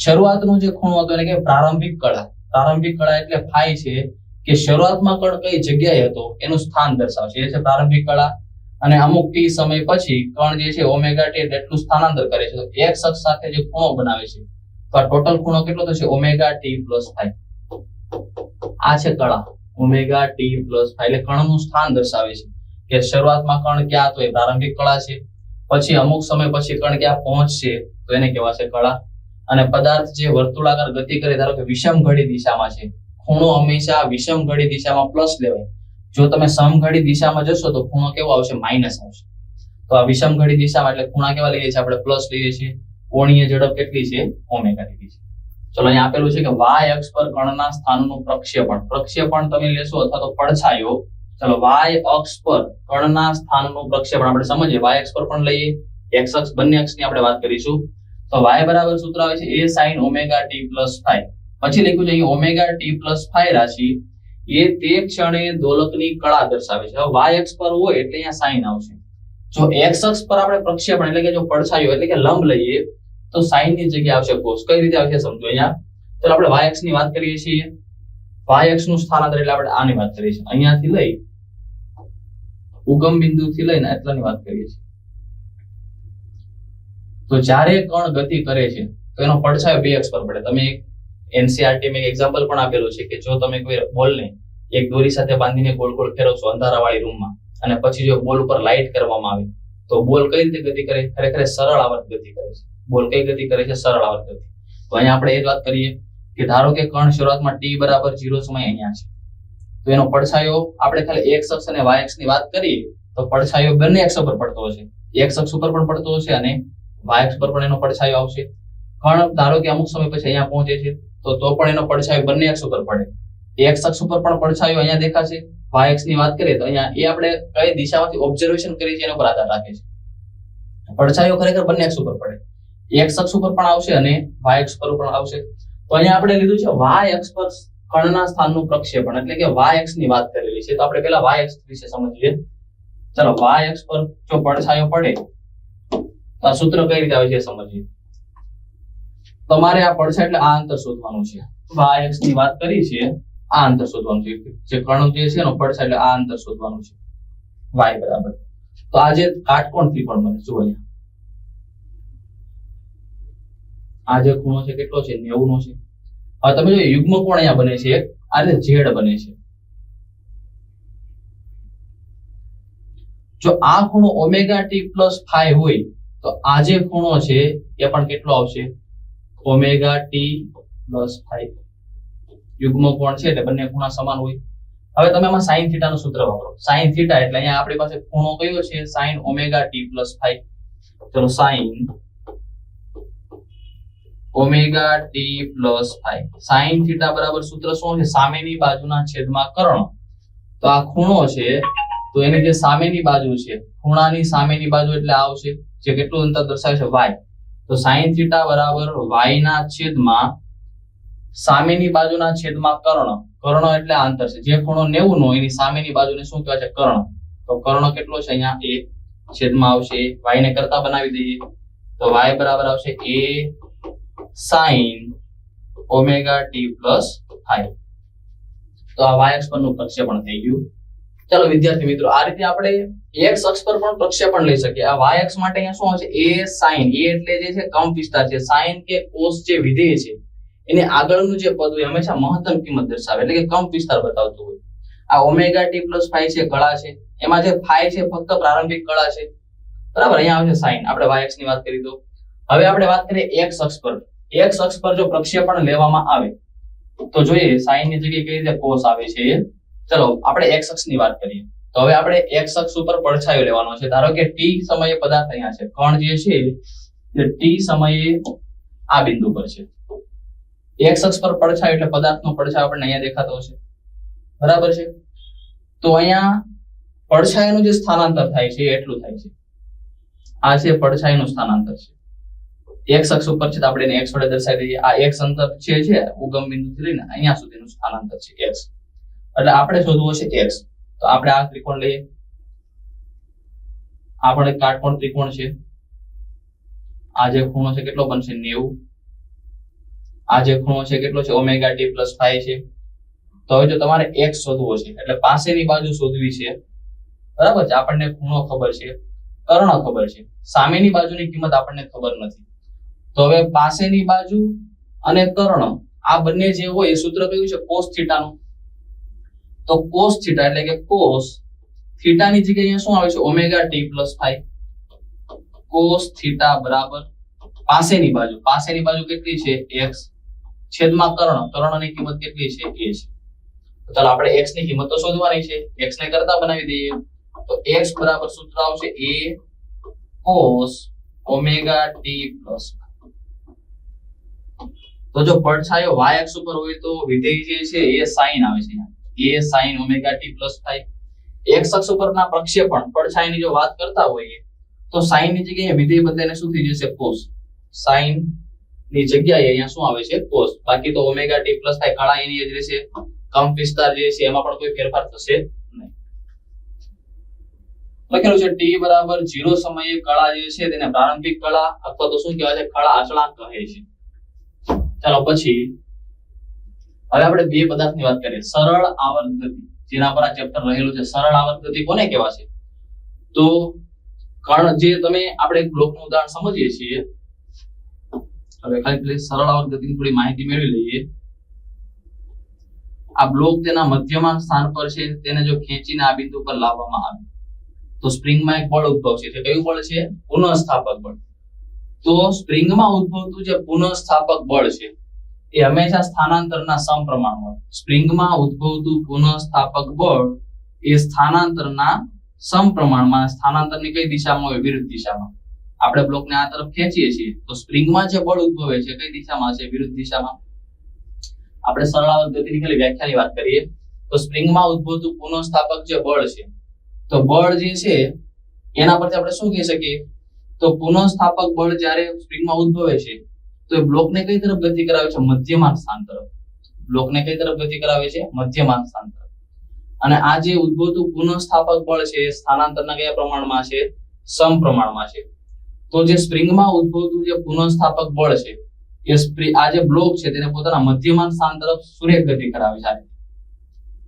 શરૂઆતનો જે ખૂણો હતો એને કહેવાય પ્રારંભિક કળા. પ્રારંભિક કળા એટલે ફાઈ છે કે શરૂઆતમાં કણ કઈ જગ્યાએ હતો એનું સ્થાન દર્શાવશે. એ છે પ્રારંભિક કળા. અને અમુક t સમય પછી કણ જે છે ઓમેગા t એટલું સ્થાનાંતર કરે છે. તો x અક્ષ સાથે જે ખૂણો બનાવે છે તો આ ટોટલ ખૂણો કેટલો થશે? Omega t plus phi. આ છે કળા. ઓમેગા t પ્લસ ફાઈ એટલે કણનું સ્થાન દર્શાવે છે કે શરૂઆતમાં કણ ક્યાં હતો એ પ્રારંભિક કળા છે. પછી અમુક સમય પછી કણ ક્યાં પહોંચશે તો એને કહેવાશે કળા. અને પદાર્થ જે વર્તુળાકાર ગતિ કરે ધારો કે વિષમ ઘડી દિશામાં છે, ખૂણો હંમેશા વિષમ ઘડી દિશામાં પ્લસ લેવાય. જો તમે સમઘડી દિશામાં જશો તો ખૂણો કેવો આવશે? માઇનસ આવશે. તો આ વિષમ ઘડી દિશામાં એટલે ખૂણા કેવા લઈએ છીએ? આપણે પ્લસ લઈએ છીએ. કોણીય ઝડપ કેટલી છે? ઓમેગા t છે. ચલો અહીંયા આપેલું છે કે y અક્ષ પર કણના સ્થાનનું પ્રક્ષેપણ. પ્રક્ષેપણ તમે લેશો અથવા તો પડછાયો. ચલો y અક્ષ પર કણના સ્થાનનું પ્રક્ષેપણ આપણે સમજીએ. y અક્ષ પર પણ લઈએ, x અક્ષ બંને અક્ષની આપણે વાત કરીશું. તો y બરાબર સૂત્ર આવે છે a sin omega t plus phi. પછી લખ્યું છે અહીં ઓમેગા t પ્લસ ફાઈ રાશિ એ તે ક્ષણે દોલકની કળા દર્શાવે છે. હવે y અક્ષ પર હોય એટલે અહીંયા સાઈન આવશે. જો x અક્ષ પર આપણે પ્રક્ષેપણ એટલે કે જો પડછાયો એટલે કે લંબ લઈએ તો સાઈન ની જગ્યાએ આવશે કોસ. કઈ રીતે આવશે સમજો અહીંયા. ચલો આપણે y અક્ષ ની વાત કરીએ છીએ. y અક્ષ નું સ્થાનાંતર એટલે આપણે આની વાત કરીએ છીએ. અહીંયાથી લઈ ઉગમ બિંદુથી લઈને એટલાની વાત કરીએ છીએ. તો જ્યારે કણ ગતિ કરે છે તો એનો પડછાયો બે અક્ષ પર પડે. તમે NCERT માં એક એક્ઝામ્પલ પણ આપેલું છે કે જો તમે કોઈ બોલને એક દોરી સાથે બાંધીને ગોળ ગોળ ફેરવશો અંધારાવાળી રૂમમાં અને પછી જો બોલ ઉપર લાઇટ કરવામાં આવે તો બોલ કઈ રીતે ગતિ કરે? ખરેખર સરળ આવર્ત ગતિ કરે છે. બોલ કઈ ગતિ કરે છે? સરળ આવર્ત ગતિ. તો અહીંયા આપણે એ વાત કરીએ કે ધારો કે કણ શરૂઆતમાં t બરાબર 0 સમય અહીંયા છે તો એનો પડછાયો આપણે ખાલી x અક્ષ અને y અક્ષ ની વાત કરીએ તો પડછાયો બંને અક્ષ પર પડતો હશે. x અક્ષ ઉપર પણ પડતો હશે અને y અક્ષ પર પણ એનો પડછાયો આવશે. કણ ધારો કે અમુક સમય પછી અહીંયા પહોંચે છે તો પણ એનો પડછાયો બંને અક્ષ ઉપર પડે. એક્સ અક્ષ ઉપર પણ પડછાયો અહીંયા દેખાશે. વાય અક્ષ ની વાત કરીએ તો અહીંયા એ આપણે કઈ દિશામાંથી ઓબ્ઝર્વેશન કરી છે એના પર આધાર રાખે છે. પડછાયો ખરેખર બંને અક્ષ ઉપર પડે, એક્સ અક્ષ ઉપર પણ આવશે અને વાય અક્ષ પર પણ આવશે. તો અહીંયા આપણે લીધું છે વાય અક્ષ પર કણના સ્થાનનું પ્રક્ષેપણ, એટલે કે વાય અક્ષ ની વાત કરેલી છે. તો આપણે પહેલા વાય અક્ષ વિશે સમજીએ. ચલો, વાય અક્ષ પર જો પડછાયો પડે તો આ સૂત્ર કઈ રીતે આવે છે સમજીએ. તમારે આ પડછાયો એટલે આ અંતર શોધવાનું છે. વાય અક્ષ ની વાત કરી છે, આ અંતર શોધવાનું છે. જે કણ જે છે એનો પડછાયો એટલે આ અંતર શોધવાનું છે, વાય બરાબર. તો આ જે કાટકોણ ત્રિકોણ બને, જુઓ અહીંયા આ જે ખૂણો છે કેટલો છે, 90 નો છે. હવે તમે જો યુગ્મ કોણ અહીંયા બને છે, આ રીતે ઝેડ બને છે. જો આ ખૂણો ઓમેગા ટી પ્લસ ફાઈ હોય તો આ જે ખૂણો છે એ પણ કેટલો આવશે, ઓમેગા ટી પ્લસ ફાઈ. યુગ્મ કોણ છે એટલે બંને ખૂણા સમાન હોય. હવે તમે આમાં સાઇન થીટા નું સૂત્ર વાપરો. સાઇન થીટા એટલે અહીંયા આપણી પાસે ખૂણો કયો છે, sine omega T plus phi. ચલો, sine omega T plus phi. Sine theta બરાબર સૂત્ર શું છે, સામેની બાજુના છેદમાં કર્ણ. તો આ ખૂણો છે તો એની જે સામેની બાજુ છે, ખૂણાની સામેની બાજુ એટલે આવશે જે કેટલું અંતર દર્શાવે છે, y. તો sin થીટા બરાબર y ના છેદમાં સામેની બાજુના છેદમાં કર્ણ. કર્ણ એટલે આ અંતર છે. જે ખૂણો 90 નો એની સામેની બાજુને શું કહેવાય છે, કર્ણ. તો કર્ણ કેટલો છે અહીંયા, a છેદમાં આવશે y ને કરતા બનાવી દઈએ તો y બરાબર આવશે a sin omega t plus phi. તો આ y અક્ષ પરનું પ્રક્ષેપણ થઈ ગયું. ચાલો વિદ્યાર્થી મિત્રો, આ રીતે આપણે x અક્ષ પર પણ પ્રક્ષેપણ લઈ શકીએ. આ y અક્ષ માટે અહીંયા શું આવશે, a sin. a એટલે જે છે કંપ વિસ્તાર છે. sin કે cos જે વિધેય છે એને આગળનું જે પદ હોય હંમેશા મહત્તમ કિંમત દર્શાવે, એટલે કે કંપ વિસ્તાર બતાવતું હોય. આ ઓમેગા t પ્લસ ફાઈ છે, કળા છે. એમાં જે ફાઈ છે ફક્ત પ્રારંભિક કળા છે, બરાબર. અહીંયા આવશે sin. આપણે y અક્ષ ની વાત કરી તો હવે આપણે વાત કરીએ x અક્ષ પર. x અક્ષ પર જો પ્રક્ષેપણ લેવામાં આવે તો જોઈએ sin ની જગ્યાએ કઈ રીતે cos આવે છે. ચલો આપણે x અક્ષ ની વાત કરીએ તો હવે આપણે x અક્ષ ઉપર પડછાયો લેવાનો છે. ધારો કે t સમયે પદાર્થ અહીંયા છે, કણ જે છે એ t સમયે આ બિંદુ પર છે. x અક્ષ પર પડછાયો એટલે પદાર્થનો પડછાયો આપણને અહીંયા દેખાતો હશે, બરાબર છે. તો અહીંયા પડછાયાનું જે સ્થાનાંતર થાય છે એટલું થાય છે. આ છે પડછાયાનું સ્થાનાંતર છે. x અક્ષ ઉપર છે તો આપણે એને x વડે દર્શાવી દઈએ. આ x અંતર છે ઉગમ બિંદુથી લઈને અહીંયા સુધીનું સ્થાનાંતર છે x. એટલે આપણે શોધવું છે x. તો આપણે આ ત્રિકોણ લઈએ. આ પણ એક કાટકોણ ત્રિકોણ છે. આ જે ખૂણો છે કેટલો બનશે, 90. આ જે ખૂણો છે કેટલો છે, ઓમેગા ટી પ્લસ ફાઈ છે. તો હવે જો તમારે x શોધવો છે એટલે પાસેની બાજુ શોધવી છે, બરાબર છે. આપણને ખૂણો ખબર છે, કર્ણ ખબર છે, સામેની બાજુની કિંમત આપણને ખબર નથી. તો હવે પાસેની બાજુ અને કર્ણ આ બંને જે હોય એ સૂત્ર કયું છે, cos થીટા નું. તો cos થીટા એટલે કે cos થીટા ની જગ્યાએ અહીંયા શું આવે છે, omega T plus phi. cos theta બરાબર પાસેની બાજુ કેટલી છે, x છેદમાં કર્ણ. કર્ણની કિંમત કેટલી છે, a છે. તો ચાલો આપણે x ની કિંમત તો શોધવાની છે, x ને કરતા બનાવી દઈએ. તો x બરાબર સૂત્ર આવશે a cos omega T plus. તો જો પડછાયો y અક્ષ ઉપર હોય તો વિધેય જે છે એ sin આવે છે, a sin omega T plus phi. x અક્ષ ઉપરના પ્રક્ષેપણ પડછાયાની જો વાત કરતા હોઈએ તો sin ની જગ્યાએ વિધેય બદલીને શું થઈ જશે, cos. sin ની જગ્યાએ અહીંયા શું આવે છે, cos. બાકી તો ઓમેગા ટી પ્લસ ફાઈ કળા એની જ રહેશે. કંપ વિસ્તાર જે છે એમાં પણ કોઈ ફેરફાર થશે નહીં. લખેલું છે t બરાબર 0 સમયે કળા જે છે તેને પ્રારંભિક કળા અથવા તો શું કહેવાય છે, કળા અચળાંક કહે છે. ચાલો પછી હવે આપણે બે પદાર્થની વાત કરીએ. સરળ આવર્ત ગતિ, જેના પર આ ચેપ્ટર રહેલું છે. સરળ આવર્ત ગતિ કોને કહેવાય છે? તો કણ જે તમે આપણે બ્લોકનું ઉદાહરણ સમજીએ છીએ. હવે ખાલી સરળ આવર્ત ગતિની થોડી માહિતી મેળવી લઈએ. આ બ્લોક તેના મધ્યમાં સ્થાન પર છે, તેને જો ખેંચીને આ બિંદુ પર લાવવામાં આવે તો સ્પ્રિંગમાં એક બળ ઉદ્ભવશે. તે કયું બળ છે? પુનઃસ્થાપક બળ. તો સ્પ્રિંગમાં ઉદ્ભવતું જે પુનઃસ્થાપક બળ છે એ હંમેશા સ્થાનાંતરના સમપ્રમાણ હોય. સ્પ્રિંગમાં ઉદ્ભવતું પુનઃસ્થાપક બળ એ સ્થાનાંતરના સમપ્રમાણમાં, સ્થાનાંતરની કઈ દિશામાં હોય? વિરુદ્ધ દિશામાં. આપણે બ્લોકને આ તરફ ખેંચીએ છીએ તો સ્પ્રિંગમાં જે બળ ઉદ્ભવે છે કઈ દિશામાં છે? વિરુદ્ધ દિશામાં. આપણે સરળાવર્ત ગતિની ખાલી વ્યાખ્યાની વાત કરીએ તો સ્પ્રિંગમાં ઉદ્ભવતું પુનઃસ્થાપક જે બળ છે, તો બળ જે છે એના પરથી આપણે શું કહી શકીએ, તો પુનઃસ્થાપક બળ જ્યારે સ્પ્રિંગમાં ઉદ્ભવે છે તો એ બ્લોકને કઈ તરફ ગતિ કરાવે છે, મધ્યમાન સ્થાન તરફ. બ્લોકને કઈ તરફ ગતિ કરાવે છે, મધ્યમાન સ્થાન તરફ. અને આ જે ઉદ્ભવતું પુનઃસ્થાપક બળ છે એ સ્થાનાંતરના કયા પ્રમાણમાં છે, સમપ્રમાણમાં છે. તો જે સ્પ્રિંગમાં ઉદ્ભવતું જે પુનઃસ્થાપક બળ છે એ આ જે બ્લોક છે તેને પોતાના મધ્યમાન સ્થાન તરફ સુરેખ ગતિ કરાવે છે.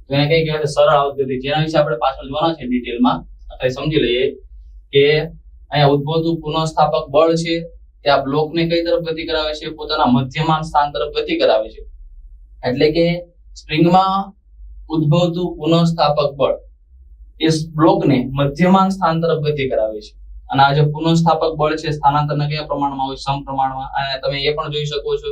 તો એને કઈ કહેવાય છે, સરળાવર્ત ગતિ. જેના વિશે આપણે પાછળ જોવાના છે ડિટેલમાં. આપણે સમજી લઈએ કે અહીંયા ઉદ્ભવતું પુનઃસ્થાપક બળ છે તે આ બ્લોકને કઈ તરફ ગતિ કરાવે છે, પોતાના મધ્યમાન સ્થાન તરફ ગતિ કરાવે છે. એટલે કે સ્પ્રિંગમાં ઉદ્ભવતું પુનઃસ્થાપક બળ એ બ્લોકને મધ્યમાન સ્થાન તરફ ગતિ કરાવે છે. અને આ જે પુનઃસ્થાપક બળ છે સ્થાનાંતરના કયા પ્રમાણમાં હોય, સમપ્રમાણમાં. અને તમે એ પણ જોઈ શકો છો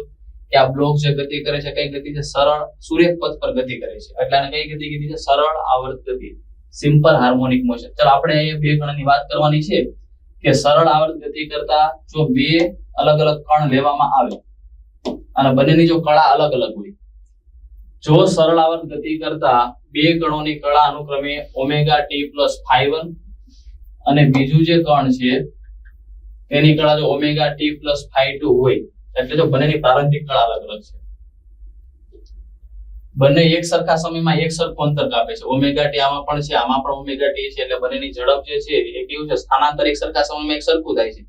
કે આ બ્લોક જે ગતિ કરે છે કઈ ગતિ છે, સરળ સુરેખ પથ પર ગતિ કરે છે. એટલે આને કઈ ગતિ કીધી છે, સરળ આવર્ત ગતિ, સિમ્પલ હાર્મોનિક મોશન. ચાલો આપણે અહીંયા બે કણની વાત કરવાની છે કે સરળ આવર્ત ગતિ કરતા જો બે અલગ અલગ કણ લેવામાં આવે અને બંનેની જો કળા અલગ અલગ હોય, જો સરળ આવર્ત ગતિ કરતા બે કણોની કળા અનુક્રમે ઓમેગા ટી પ્લસ φ1 અને બીજું જે કણ છે તેની કળા જો ઓમેગા ટી પ્લસ φ2 હોય, એટલે જો બંનેની પ્રારંભિક કળા અલગ અલગ છે, બંને એક સરખા સમયમાં એક સરખું અંતર કાપે છે, ઓમેગા ટી આમાં પણ છે, આમાં પણ ઓમેગા ટી છે, એટલે બંનેની ઝડપ જે છે એ કેવું છે, સ્થાનાંતર એક સરખા સમયમાં એક સરખું થાય છે,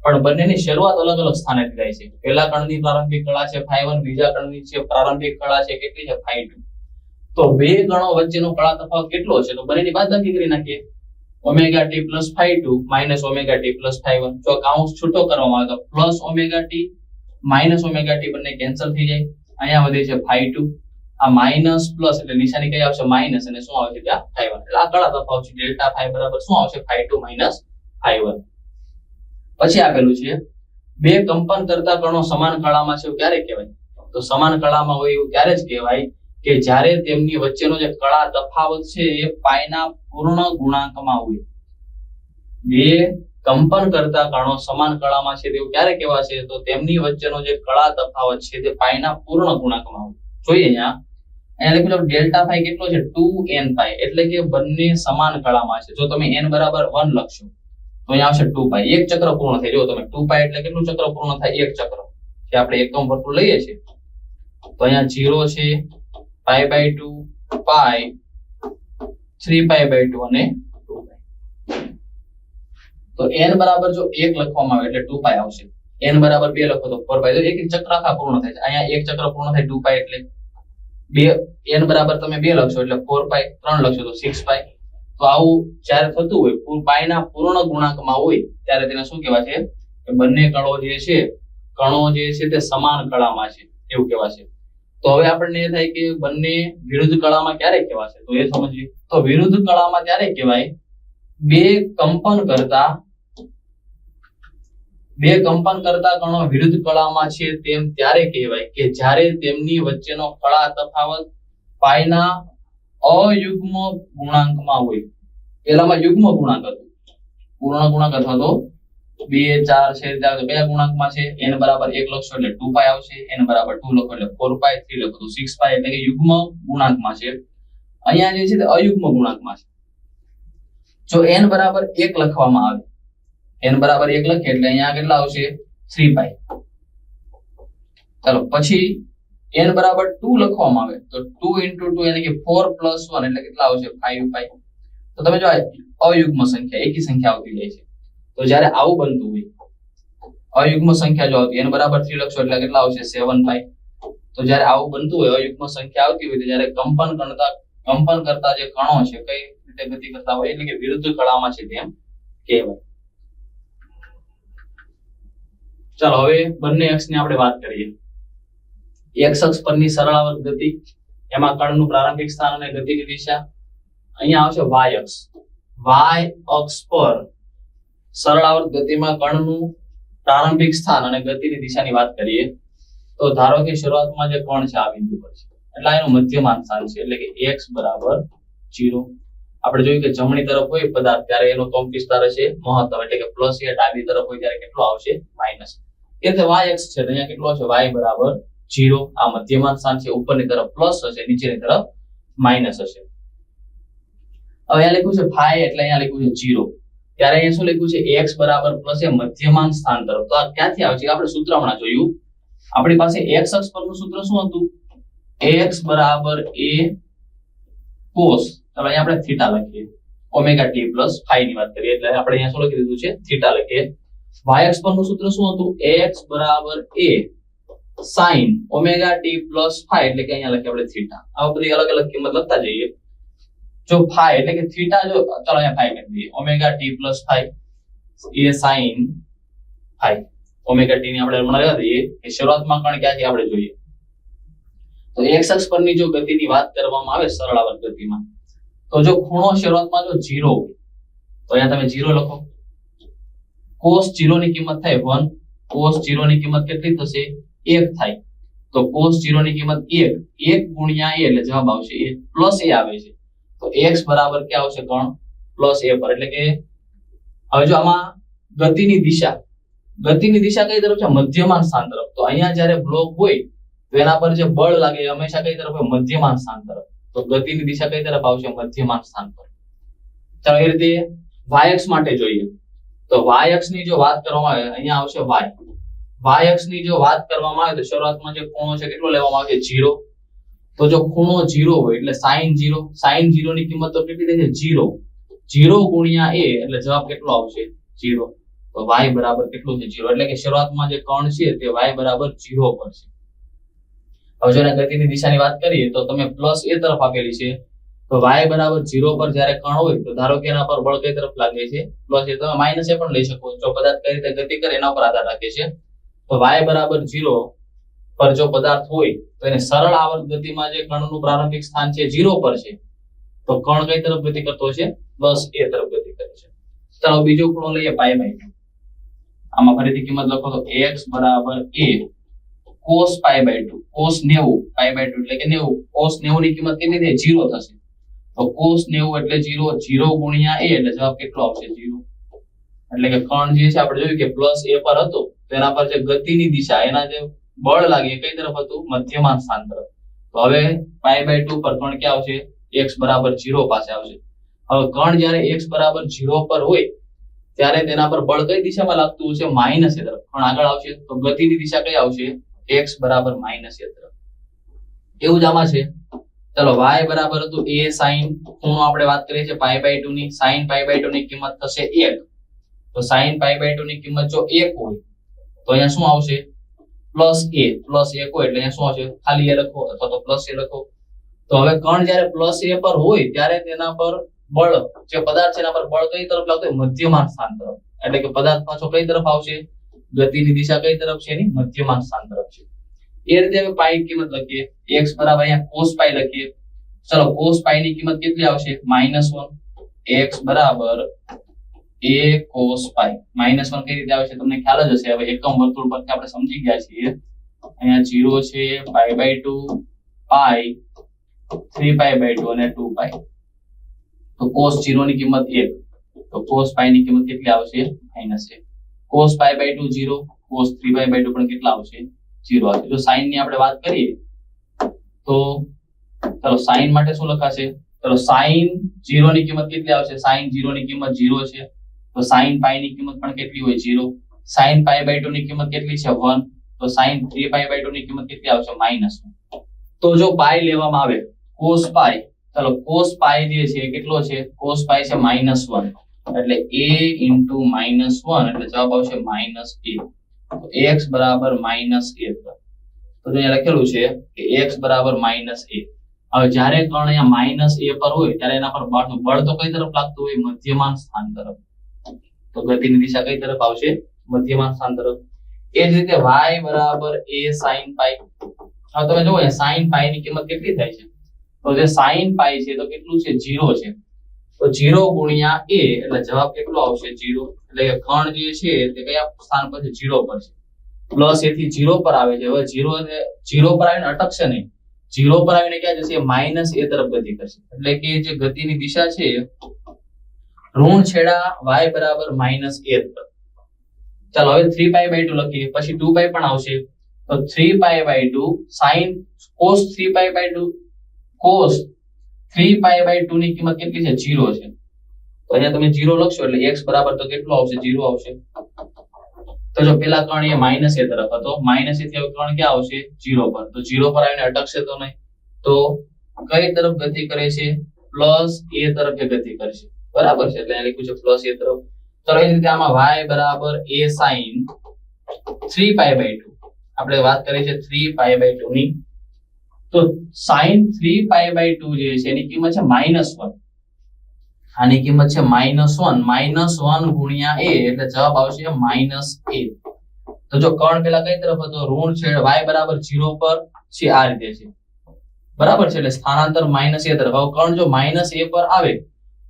પણ બંનેની શરૂઆત અલગ અલગ સ્થાનેથી થાય છે. પહેલા કણની પ્રારંભિક કળા છે φ1, બીજા કણની છે પ્રારંભિક કળા છે કેટલી છે, φ2. તો બે કણો વચ્ચેનો કળા તફાવત કેટલો છે, તો બંનેની બાદબાકી કરી નાખીએ. Omega T plus φ2 minus omega T plus φ1. જો કાઉન્સ છૂટો કરવામાં આવે તો plus omega T minus omega T બંને કેન્સલ થઈ જાય. અહીંયા વધે છે φ2. આ માઇનસ પ્લસ એટલે નિશાની કઈ આવશે, માઇનસ, અને શું આવે છે ત્યાં φ1. એટલે આ કળા તફાવત છે ડેલ્ટા φ બરાબર શું આવશે, φ2 માઇનસ φ1. પછી આપેલું છે બે કંપન કરતા કણો સમાન કળામાં છે એવું ક્યારે કહેવાય, તો સમાન કળામાં હોય એવું ત્યારે જ કહેવાય કે જ્યારે તેમની વચ્ચેનો જે કળા તફાવત છે એ પાઈના પૂર્ણ ગુણાંકમાં હોય. બે કંપન કરતા કણો સમાન કળામાં છે તેવું ક્યારે કહેવાશે, તો તેમની વચ્ચેનો જે કળા તફાવત છે તે પાઈના પૂર્ણ ગુણાંકમાં હોય. જોઈએ અહીંયા લખેલો ડેલ્ટા φ કેટલો છે, 2n π, એટલે કે બંને સમાન કળામાં છે. જો તમે n બરાબર 1 લખશો તો અહીંયા આવશે 2π. એક ચક્ર પૂર્ણ થાય. જો તમે 2π એટલે કેટલું ચક્ર પૂર્ણ થાય, એક ચક્ર. જે આપણે એકમ વર્તુળ લઈએ છીએ તો અહીંયા 0 છે, π/2, π, 3π/2 અને 2π. તો n બરાબર જો 1 લખવામાં આવે એટલે 2π આવશે. n બરાબર 2 લખો તો 4π. તો એક ચક્ર આખા પૂર્ણ થાય છે. અહીંયા એક ચક્ર પૂર્ણ થાય 2π એટલે 2, n બરાબર તમે 2 લખશો એટલે 4π, 3 લખશો તો 6π. તો આવું જ્યારે થતું હોય, પાઈના પૂર્ણ ગુણાંકમાં હોય ત્યારે તેને શું કહેવાય છે, કે બંને કણો જે છે તે સમાન કળામાં છે એવું કહેવાશે. તો હવે આપણને એ થાય કે બંને વિરુદ્ધ કળામાં ક્યારે કહેવાશે, તો એ સમજીએ. તો વિરુદ્ધ કળામાં ત્યારે કહેવાય બે કંપન કરતા કણો વિરુદ્ધ કળામાં છે તેમ ત્યારે કહેવાય કે જ્યારે તેમની વચ્ચેનો કળા તફાવત પાઈના અયુગ્મ ગુણાંકમાં હોય. પહેલામાં યુગ્મ ગુણાંક હતો, પૂર્ણ ગુણાંક અથવા તો 2, 4 છે ત્યારે કયા ગુણાંકમાં છે, n બરાબર 1 લખશો એટલે 2π આવશે, n બરાબર 2 લખો એટલે 4π, 3 લખો તો 6π, એટલે કે યુગ્મ ગુણાંકમાં છે. અહીંયા જે છે તે અયુગ્મ ગુણાંકમાં છે. જો n બરાબર 1 લખવામાં આવે, n બરાબર 1 લખીએ એટલે અહીંયા કેટલા આવશે, 3π. ચાલો પછી n બરાબર 2 લખવામાં આવે તો 2 * 2 એટલે કે 4 + 1 એટલે કેટલા આવશે, 5π. તો તમે જો અયુગ્મ સંખ્યા એકી સંખ્યા આવતી જાય છે. તો જ્યારે આવું બનતું હોય, અયુગ્મ સંખ્યા જો આવતી, n બરાબર 3 લખશો એટલે કેટલા આવશે, 7π. તો જ્યારે આવું બનતું હોય, અયુગ્મ સંખ્યા આવતી હોય, તો જ્યારે કંપન કરતા જે કણો છે કઈ રીતે ગતિ કરતા હોય, એટલે કે વિરુદ્ધ કળામાં છે તેમ કહેવાય. ચાલો હવે બંને અક્ષની આપણે વાત કરીએ. x અક્ષ પરની સરળાવર્ત ગતિ, એમાં કણનું પ્રારંભિક સ્થાન અને ગતિની દિશા. અહીંયા આવશે y અક્ષ. y અક્ષ પર સરળાવર્ત ગતિમાં કણનું પ્રારંભિક સ્થાન અને ગતિની દિશાની વાત કરીએ તો ધારો કે શરૂઆતમાં જે કણ છે આ બિંદુ પર છે, એટલે એનું મધ્યમાન સ્થાન છે, એટલે કે x બરાબર 0. આપણે જોયું કે જમણી તરફ હોય પદાર્થ ત્યારે એનો કંપ વિસ્તાર છે મહત્તમ, એટલે કે પ્લસ, એ ડાબી તરફ હોય ત્યારે કેટલો આવશે, માઇનસ. એટલે y અક્ષ છે, અહીંયા કેટલો છે, y બરાબર 0. આ મધ્યમાન સ્થાન છે, ઉપરની તરફ પ્લસ હશે, નીચેની તરફ માઇનસ હશે. હવે અહીંયા લખ્યું છે phi એટલે અહીંયા લખ્યું છે 0. ત્યારે અહીંયા શું લખ્યું છે x બરાબર પ્લસ એ મધ્યમાન સ્થાન તરફ. તો આ ક્યાંથી આવે છે? આપણે સૂત્ર હમણાં જોયું. આપણી પાસે x અક્ષ પરનું સૂત્ર શું હતું? x બરાબર a cos, ચાલો અહીંયા આપણે થીટા લખીએ, ઓમેગા t પ્લસ phi ની વાત કરીએ એટલે આપણે અહીંયા શું લખી દીધું છે? થીટા લખીએ. y અક્ષ પરનું સૂત્ર શું હતું? x બરાબર a sin omega t plus phi એટલે કે અહીંયા લખીએ આપણે થીટા. આ બધી અલગ અલગ કિંમત લખતા જઈએ. જો phi એટલે કે થીટા, જો ચાલો અહીંયા phi કરી દઈએ, ઓમેગા t પ્લસ phi એ sin phi. ઓમેગા t ની આપણે હમણાં લેવા દઈએ કે શરૂઆતમાં કણ ક્યાંથી આપણે જોઈએ. તો x અક્ષ પરની જો ગતિની વાત કરવામાં આવે સરળ આવર્ત ગતિમાં, તો જો ખૂણો શરૂઆતમાં જો 0 હોય તો અહીંયા તમે 0 લખો. cos 0 ની કિંમત થાય 1, cos 0 ની કિંમત કેટલી થશે? 1 થાય. તો cos 0 ની કિંમત 1 ગુણ્યા a એટલે જવાબ આવશે a પ્લસ a આવે છે. તો x બરાબર ક્યાં આવશે? કણ પ્લસ a પર. એટલે કે હવે જો આમાં ગતિની દિશા કઈ તરફ છે? મધ્યમાન સ્થાન તરફ. તો અહીંયા જ્યારે બ્લોક હોય તો એના પર જે બળ લાગે એ હંમેશા કઈ તરફ હોય? મધ્યમાન સ્થાન તરફ. તો ગતિની દિશા કઈ તરફ આવશે? મધ્યમાન સ્થાન પર. ચાલો એ રીતે y અક્ષ માટે જોઈએ. તો y અક્ષની જો વાત કરવામાં આવે અહીંયા આવશે y અક્ષની જો વાત કરવામાં આવે તો શરૂઆતમાં જે ખૂણો છે કેટલો લેવામાં આવે છે? 0. તો જો ખૂણો 0 હોય એટલે sin 0 ની કિંમત તો કેટલી થાય છે? 0 ગુણ્યા a એટલે જવાબ કેટલો આવશે? 0. તો y બરાબર કેટલું છે? 0. એટલે કે શરૂઆતમાં જે કણ છે તે y બરાબર 0 પર છે. હવે જો ગતિની દિશાની વાત કરીએ તો તમે પ્લસ a તરફ આપેલી છે, તો y બરાબર 0 પર જ્યારે કણ હોય તો ધારો કે એના પર બળ કઈ તરફ લાગે છે? Plus a. તમે માઇનસ a પણ લઈ શકો છો, પદાર્થ કઈ રીતે ગતિ કરે એના પર આધાર રાખે છે. તો y બરાબર 0 પર જો પદાર્થ હોય તો એને સરળ આવર્ત ગતિમાં જે કણનું પ્રારંભિક સ્થાન છે 0 પર છે, તો કણ કઈ તરફ ગતિ કરતો છે? પ્લસ a તરફ ગતિ કરે છે. ચાલો બીજો ખૂણો લઈએ π/2. આમાં ફરીથી કિંમત લખો તો x બરાબર a cos π/2, cos 90 π/2 એટલે કે 90, cos 90 ની કિંમત કેટલી થાય? 0 થશે. તો cos 90 એટલે 0 ગુણ્યા a એટલે જવાબ કેટલો આવશે? 0. એટલે કે કણ જે છે આપણે જોયું કે પ્લસ a પર હતો તો એના પર જે ગતિની દિશા, એના જે બળ લાગે કઈ તરફ હતું? મધ્યમાન સ્થાન તરફ. તો હવે π/2 પર કણ ક્યાં આવશે? x બરાબર 0 પાસે આવશે. હવે કણ જ્યારે x બરાબર 0 પર હોય ત્યારે તેના પર બળ કઈ દિશામાં લાગતું હશે? માઇનસ a તરફ. કણ આગળ આવશે તો ગતિની દિશા કઈ આવશે? x બરાબર માઇનસ a તરફ. એવું જ આમાં છે. ચલો y બરાબર હતું a sin, ખૂણો આપણે વાત કરીએ છીએ π/2 ની, sin π/2 ની કિંમત થશે 1. તો sin π/2 ની કિંમત જો 1 હોય તો અહીંયા શું આવશે? Plus a. પ્લસ 1 હોય એટલે અહીંયા શું આવશે? ખાલી a લખો અથવા તો પ્લસ a લખો. તો હવે કણ જ્યારે પ્લસ a પર હોય ત્યારે તેના પર બળ, જે પદાર્થ છે એના પર બળ કઈ તરફ લાગતો હોય? મધ્યમાન સ્થાન તરફ. એટલે કે પદાર્થ પાછો કઈ તરફ આવશે? ગતિની દિશા કઈ તરફ છે? એની મધ્યમાન સ્થાન તરફ છે. એ રીતે હવે પાઈ કિંમત લખીએ. x બરાબર અહીંયા cos પાઈ લખીએ. ચલો cos પાઈ ની કિંમત કેટલી આવશે? -1. x બરાબર a cos પાઈ. -1 કઈ રીતે આવશે તમને ખ્યાલ જ હશે. હવે એકમ વર્તુળ પરથી આપણે સમજી ગયા છીએ. અહીંયા 0 છે, π/2, પાઈ, 3π/2 અને 2π. તો cos 0 ની કિંમત 1, તો cos પાઈ ની કિંમત કેટલી આવશે? -1. cos π/2 0, cos 3π/2 પણ કેટલા આવશે? 0 આવશે. જો sin ની આપણે વાત કરીએ તો ચલો sin માટે શું લખાશે? ચલો sin 0 ની કિંમત કેટલી આવશે? sin 0 ની કિંમત 0 છે, તો sin પાઈ ની કિંમત પણ કેટલી હોય? 0. sin π/2 ની કિંમત કેટલી છે? 1. તો sin 3π/2 ની કિંમત કેટલી આવશે? -1. તો જો પાઈ લેવામાં આવે cos પાઈ, ચલો cos પાઈ જે છે કેટલો છે? cos પાઈ છે -1, એટલે a into -1 એટલે જવાબ આવશે -a. તો x બરાબર -a. તો અહીંયા લખેલું છે કે x બરાબર -a. હવે જ્યારે કણ અહીંયા -a પર હોય ત્યારે એના પર બળ તો કઈ તરફ લાગતું હોય? મધ્યમાન સ્થાન તરફ. તો ગતિની દિશા કઈ તરફ આવશે? મધ્યમાન સ્થાન તરફ. એ જ રીતે y બરાબર a sin પાઈ. હવે તમે જુઓ sin પાઈ ની કિંમત કેટલી થાય છે? તો જે sin પાઈ છે તો કેટલું છે? 0 છે. તો 0 ગુણ્યા a એટલે જવાબ કેટલો આવશે? 0. એટલે કે કણ જે છે તે કયા સ્થાન પર છે? 0 પર છે. પ્લસ a થી 0 પર આવે છે. હવે 0 પર આવીને અટકશે નહીં. 0 પર આવીને ક્યાં જશે? -a તરફ ગતિ કરશે. એટલે કે જે ગતિની દિશા છે ઋણ છેડા y બરાબર -a તરફ. ચાલો હવે 3π/2 લખીએ, પછી 2π પણ આવશે. તો 3π/2 sin cos 3π/2 cos 3π/2 ની કિંમત કેટલી છે? 0 છે. તો અહીંયા તમે 0 લખશો એટલે x બરાબર તો કેટલું આવશે? 0 આવશે. તો જો પેલા કર્ણ એ માઈનસ a તરફ હતો, માઈનસ a થી હવે કર્ણ ક્યાં આવશે? 0 પર. તો 0 પર આવીને અટકશે તો નહીં. તો કઈ તરફ ગતિ કરે છે? પ્લસ a તરફ ગતિ કરશે. બરાબર છે, એટલે અહીંયા લખ્યું છે પ્લસ a તરફ. તો એ જ રીતે આમાં y બરાબર a sin 3π/2 આપણે વાત કરી છે 3π/2 ની. તો sin 3π/2 જે છે એની કિંમત છે -1. આની કિંમત છે -1 ગુણ્યા a એટલે જવાબ આવશે -a. તો જો કર્ણ પેલા કઈ તરફ હતો? ઋણ છેદ y બરાબર 0 પર છે, આ રીતે છે. બરાબર છે, એટલે સ્થાનાંતર -a તરફ. હવે કર્ણ જો -a પર આવે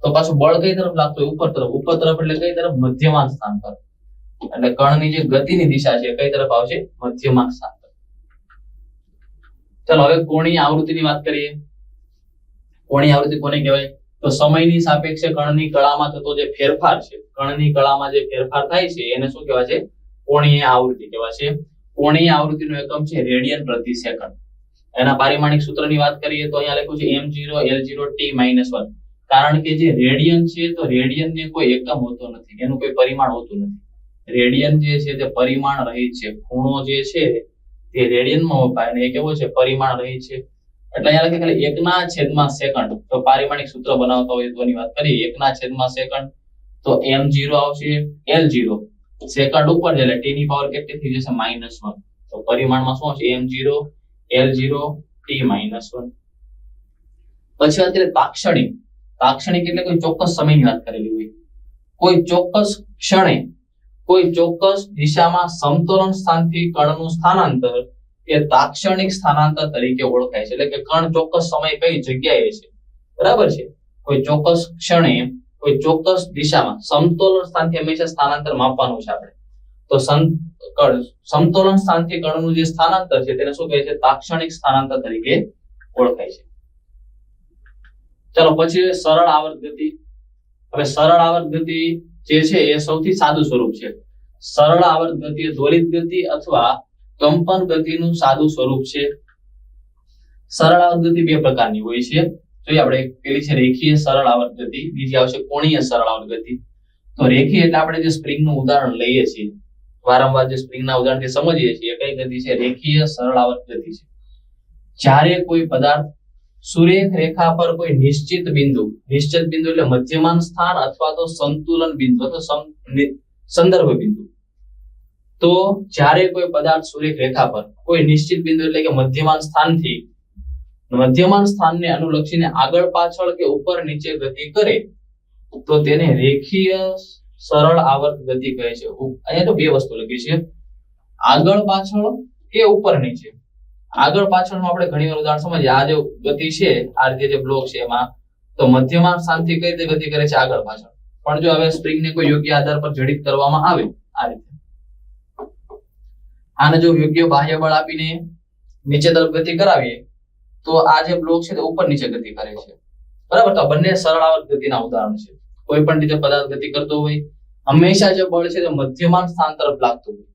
તો પાછું બળ કઈ તરફ લાગતું હોય? ઉપર તરફ. ઉપર તરફ એટલે કઈ તરફ? મધ્યમાન સ્થાન પર. એટલે કર્ણની જે ગતિની દિશા છે કઈ તરફ આવશે? મધ્યમાન સ્થાન પર. ચાલો હવે કોણીય આવૃત્તિની વાત કરીએ. કોણીય આવૃત્તિ કોને કહેવાય? તો સમયની સાપેક્ષે કણની કળામાં થતો જે ફેરફાર છે, કણની કળામાં જે ફેરફાર થાય છે એને શું કહેવાય છે? કોણીય આવૃત્તિ કહેવાય છે. કોણીય આવૃત્તિનો એકમ છે રેડિયન પ્રતિ સેકન્ડ. એના પારિમાણિક સૂત્રની વાત કરીએ તો અહીંયા લખ્યું છે m0 l0 t-1. કારણ કે જે રેડિયન છે તો રેડિયન ને કોઈ એકમ હોતો નથી, એનું કોઈ પરિમાણ હોતું નથી. રેડિયન જે છે તે પરિમાણ રહિત છે. ખૂણો જે છે તે રેડિયનમાં વપાય અને એ કેવો છે? પરિમાણ રહિત છે. એટલે અહીંયા લખે ખાલી 1/સેકન્ડ. તો પારિમાણિક સૂત્ર બનાવતા હોય તો એની વાત કરીએ 1/સેકન્ડ. તો m0 આવશે l0 સેકન્ડ ઉપર છે એટલે t ની પાવર કેટલી થઈ જશે? -1. તો પરિમાણમાં શું છે? m0 l0 t-1. પછી અત્યારે તાક્ષણિક એટલે કોઈ ચોક્કસ સમયની વાત કરેલી હોય. કોઈ ચોક્કસ ક્ષણે કોઈ ચોક્કસ દિશામાં સમતોલન સ્થાનથી કણનું સ્થાનાંતર એ તાક્ષણિક સ્થાનાંતર તરીકે ઓળખાય છે. એટલે કે કણ ચોક્કસ સમય કઈ જગ્યાએ છે, બરાબર છે. કોઈ ચોક્કસ ક્ષણે કોઈ ચોક્કસ દિશામાં સમતોલન સ્થાનથી હંમેશા સ્થાનાંતર માપવાનું છે આપણે. તો સમતોલન સ્થાનથી કણનું જે સ્થાનાંતર છે તેને શું કહે છે? તાક્ષણિક સ્થાનાંતર તરીકે ઓળખાય છે. ચાલો પછી સરળ આવર્ત ગતિ. હવે સરળ આવર્ત ગતિ જે છે એ સૌથી સાદું સ્વરૂપ છે. સરળ આવર્ત ગતિ એ ત્વરિત ગતિ અથવા કંપન ગતિનું સાદું સ્વરૂપ છે. સરળ આવર્ત ગતિ બે પ્રકારની હોય છે. જોઈએ આપણે, પેલી છે રેખીય સરળ આવર્ત ગતિ, બીજી આવશે કોણીય સરળ આવર્ત ગતિ. તો રેખીય એટલે આપણે જે સ્પ્રિંગનું ઉદાહરણ લઈએ છીએ, વારંવાર જે સ્પ્રિંગના ઉદાહરણથી સમજીએ છીએ, કઈ ગતિ છે? રેખીય સરળ આવર્ત ગતિ છે. જ્યારે કોઈ પદાર્થ સુરેખ રેખા પર કોઈ નિશ્ચિત બિંદુ એટલે મધ્યમાન સ્થાન અથવા તો સંતુલન બિંદુ અથવા સંદર્ભ બિંદુ. તો જ્યારે કોઈ પદાર્થ સુરેખ રેખા પર કોઈ નિશ્ચિત બિંદુ એટલે કે મધ્યમાન સ્થાનને અનુલક્ષીને આગળ પાછળ કે ઉપર નીચે ગતિ કરે તો તેને રેખીય સરળ આવર્ત ગતિ કહે છે. અહીંયા તો બે વસ્તુ લખી છે, આગળ પાછળ કે ઉપર નીચે. આગળ પાછળનું આપણે ઘણી વાર ઉદાહરણ સમજીએ. આ જે ગતિ છે, આ રીતે જે બ્લોક છે એમાં તો મધ્યમાન સ્થાનથી કઈ રીતે ગતિ કરે છે? આગળ પાછળ. પણ જો હવે સ્પ્રિંગને કોઈ યોગ્ય આધાર પર જડિત કરવામાં આવે આ રીતે, આને જો યોગ્ય બાહ્ય બળ આપીને નીચે તરફ ગતિ કરાવીએ તો આ જે બ્લોક છે તે ઉપર નીચે ગતિ કરે છે, બરાબર. તો બંને સરળ આવર્ત ગતિના ઉદાહરણ છે. કોઈ પણ રીતે પદાર્થ ગતિ કરતો હોય હંમેશા જે બળ છે તે મધ્યમાન સ્થાન તરફ લાગતું હોય.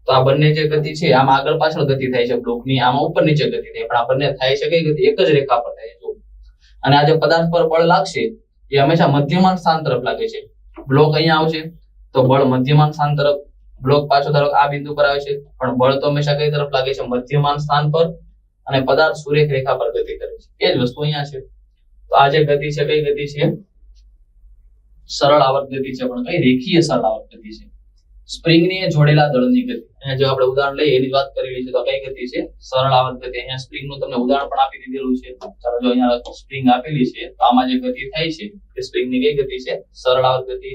તો આ બંને જે ગતિ છે આમાં આગળ પાછળ ગતિ થાય છે બ્લોકની, આમાં ઉપર નીચે ગતિ થાય, પણ આ બંને થાય છે કઈ ગતિ? એક જ રેખા પર થાય છે. અને આ જે પદાર્થ પર બળ લાગશે એ હંમેશા મધ્યમાન સ્થાન તરફ લાગે છે. બ્લોક અહીંયા આવશે તો બળ મધ્યમાન સ્થાન તરફ, બ્લોક પાછો ધારો આ બિંદુ પર આવે છે પણ બળ તો હંમેશા કઈ તરફ લાગે છે? મધ્યમાન સ્થાન પર. અને પદાર્થ સુરેખ રેખા પર ગતિ કરે છે. એ જ વસ્તુ અહીંયા છે. તો આ જે ગતિ છે કઈ ગતિ છે? સરળ આવર્ત ગતિ છે, પણ કઈ? રેખીય સરળ આવર્ત ગતિ છે. સ્પ્રિંગની જોડેલા દળની ગતિ, અહીંયા જો આપણે ઉદાહરણ લઈએ એની વાત કરેલી છે તો કઈ ગતિ છે? સરળ આવર્ત ગતિ. અહીંયા સ્પ્રિંગનું તમને ઉદાહરણ પણ આપી દીધેલું છે. ચાલો જો અહીંયા સ્પ્રિંગ આપેલી છે તો આમાં જે ગતિ થાય છે તે સ્પ્રિંગની કઈ ગતિ છે? સરળ આવર્ત ગતિ.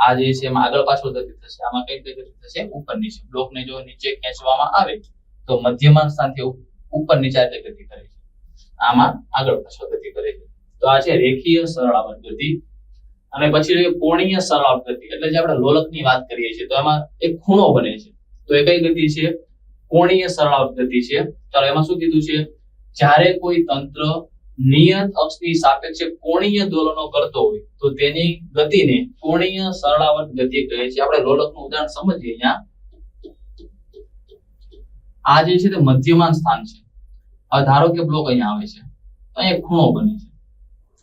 આ જે છે એમાં આગળ પાછળ ગતિ થશે, આમાં કઈ ગતિ થશે? ઉપર નીચે. બ્લોકને જો નીચે ખેંચવામાં આવે તો મધ્યમાન સ્થાનથી ઉપર નીચે ગતિ કરે છે, આમાં આગળ પાછળ ગતિ કરે છે. તો આ છે રેખીય સરળ આવર્ત ગતિ. અને પછી કોણીય સરળ આવર્ત ગતિ એટલે જે આપણે લોલકની વાત કરીએ છીએ તો એમાં એક ખૂણો બને છે. તો એ કઈ ગતિ છે? કોણીય સરળ આવર્ત ગતિ છે. ચાલો એમાં શું કીધું છે? જ્યારે કોઈ તંત્ર નિયત અક્ષની સાપેક્ષે કોણીય દોલનો કરતો હોય તો તેની ગતિને કોણીય સરળ આવર્ત ગતિ કહે છે. આપણે લોલકનું ઉદાહરણ સમજીએ. અહીંયા આ જે છે તે મધ્યમાન સ્થાન છે. હવે ધારો કે બ્લોક અહીંયા આવે છે, તો અહીંયા ખૂણો બને છે,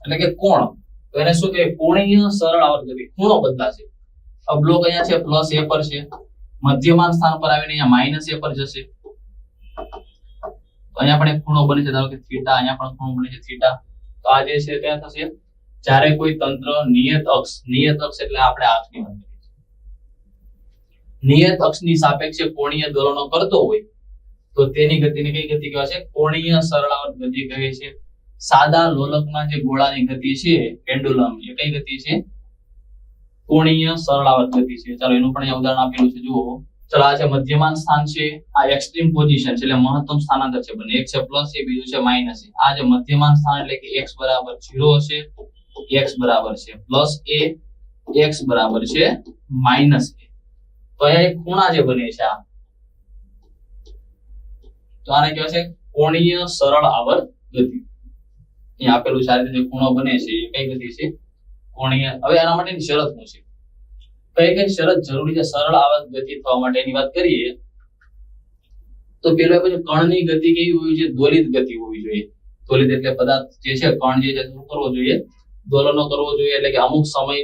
એટલે કે કોણ. તો એને શું કહેવાય? કોણીય સરળ આવર્ત ગતિ. ખૂણો બદલાશે. હવે બ્લોક અહીંયા છે પ્લસ a પર છે, મધ્યમાન સ્થાન પર આવીને અહીંયા માઇનસ a પર જશે. તો અહીંયા પણ એક ખૂણો બને છે, ધારો કે થીટા. અહીંયા પણ ખૂણો બને છે થીટા. તો આ જે છે ક્યાં થશે? જ્યારે કોઈ તંત્ર નિયત અક્ષ એટલે આપણે આ અક્ષની વાત કરીએ છીએ, નિયત અક્ષની સાપેક્ષે કોણીય દોલનો કરતો હોય તો તેની ગતિને કઈ ગતિ કહેવાય છે? કોણીય સરળ આવર્ત ગતિ કહે છે. સાદા લોલકના જે ગોળાની ગતિ છે પેન્ડુલમ, એ કઈ ગતિ છે? કોણીય સરળ આવર્ત ગતિ છે. ચાલો એનું પણ અહીંયા ઉદાહરણ આપેલું છે, જુઓ. ચાલો આ છે મધ્યમાન સ્થાન છે, આ એક્સ્ટ્રીમ પોઝિશન છે એટલે મહત્તમ સ્થાનાંતર છે બંને. એક છે પ્લસ એ, બીજું છે માઇનસ એ. આ જે મધ્યમાન સ્થાન એટલે કે x બરાબર 0 હશે, x બરાબર છે પ્લસ a, x બરાબર છે માઇનસ a. તો અહીંયા એક ખૂણા જે બને છે આ, તો આને કહેવાય છે કોણીય સરળ આવર્ત ગતિ. અહીંયા આપેલું છે આ રીતે જે ખૂણો બને છે એ કઈ ગતિ છે? કોણીય. હવે આના માટેની શરત શું છે? કઈ શરત જરૂરી છે સરળ આવર્ત ગતિ થવા માટે એની વાત કરીએ તો પેલું પછી કણની ગતિ કેવી હોવી જોઈએ? દોલિત ગતિ હોવી જોઈએ. દોલિત એટલે પદાર્થ જે છે, કણ જે છે શું કરવો જોઈએ? દોલનો કરવો જોઈએ. એટલે કે અમુક સમય,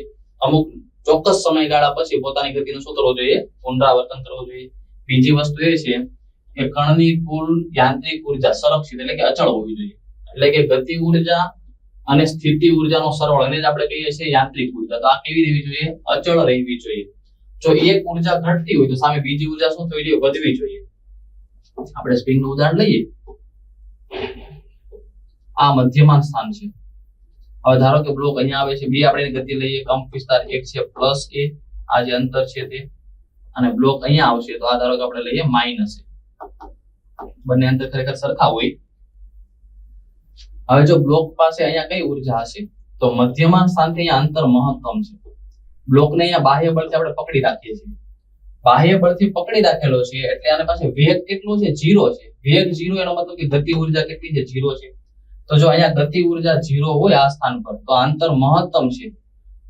અમુક ચોક્કસ સમયગાળા પછી પોતાની ગતિનું શું કરવું જોઈએ? પુનરાવર્તન કરવું જોઈએ. બીજી વસ્તુ એ છે કે કણની કુલ યાંત્રિક ઉર્જા સંરક્ષિત એટલે કે અચળ હોવી જોઈએ. એટલે કે ગતિ ઉર્જા અને સ્થિતિ ઉર્જાનો સરવાળો, એને જ આપણે કહીએ છીએ યાંત્રિક ઉર્જા. તો આ કેવી રહેવી જોઈએ? અચળ રહેવી જોઈએ. જો એક ઉર્જા ઘટતી હોય તો સામે બીજી ઉર્જા શું થવી જોઈએ? વધવી જોઈએ. આપણે સ્પ્રિંગનું ઉદાહરણ લઈએ. આ મધ્યમાન સ્થાન છે. હવે ધારો કે બ્લોક અહીંયા આવે છે, બે આપણે એની ગતિ લઈએ. કંપ વિસ્તાર એક છે પ્લસ a, આ જે અંતર છે તે, અને બ્લોક અહીંયા આવશે તો આ ધારો કે આપણે લઈએ માઇનસ a. બંને અંતર ખરેખર સરખા હોય. હવે જો બ્લોક પાસે અહીંયા કઈ ઉર્જા હશે? તો મધ્યમાન સ્થાનથી અહીંયા અંતર મહત્તમ છે. બ્લોકને અહીંયા બાહ્ય બળથી આપણે પકડી રાખીએ છીએ. બાહ્ય બળથી પકડી રાખેલો છે એટલે આની પાસે વેગ કેટલો છે? 0 છે. વેગ 0 એનો મતલબ કે ગતિ ઉર્જા કેટલી છે? 0 છે. તો જો અહીંયા ગતિ ઉર્જા 0 હોય આ સ્થાન પર, તો અંતર મહત્તમ છે.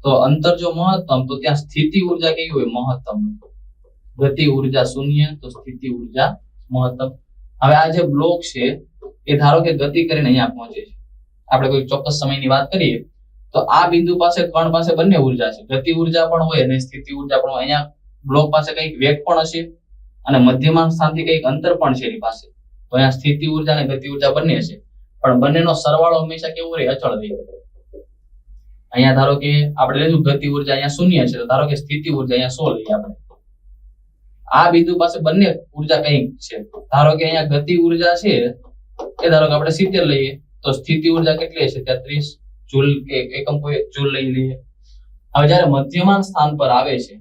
તો અંતર જો મહત્તમ, તો ત્યાં સ્થિતિ ઉર્જા કેવી હોય? મહત્તમ. ગતિ ઉર્જા 0, તો સ્થિતિ ઉર્જા મહત્તમ. હવે આ જે બ્લોક છે એ ધારો કે ગતિ કરીને અહીંયા પહોંચે છે. આપણે કોઈ ચોક્કસ સમયની વાત કરીએ તો આ બિંદુ પાસે, કણ પાસે બંને ઉર્જા છે. ગતિ ઉર્જા પણ હોય અને સ્થિતિ ઉર્જા પણ હોય. અહીંયા બ્લોક પાસે કઈક વેગ પણ હશે અને મધ્યમાન સ્થાનથી કઈક અંતર પણ છે એની પાસે. તો અહીંયા સ્થિતિ ઉર્જા અને ગતિ ઉર્જા બંને છે, પણ બંનેનો સરવાળો હંમેશા કેવો રહે? અચળ રહે. અહીંયા ધારો કે આપણે લીધું ગતિ ઉર્જા અહીંયા 0 છે, તો ધારો કે સ્થિતિ ઉર્જા અહીંયા 100 લઈએ આપણે. આ બિંદુ પાસે બંને ઉર્જા કઈક છે. ધારો કે અહીંયા ગતિ ઉર્જા છે એ ધારો કે આપણે 70 લઈએ, તો સ્થિતિ ઉર્જા કેટલી હશે? ત્યાં 30 જૂલ કે એકમ કોઈ જૂલ લઈ લઈએ. હવે જ્યારે મધ્યમાન સ્થાન પર આવે છે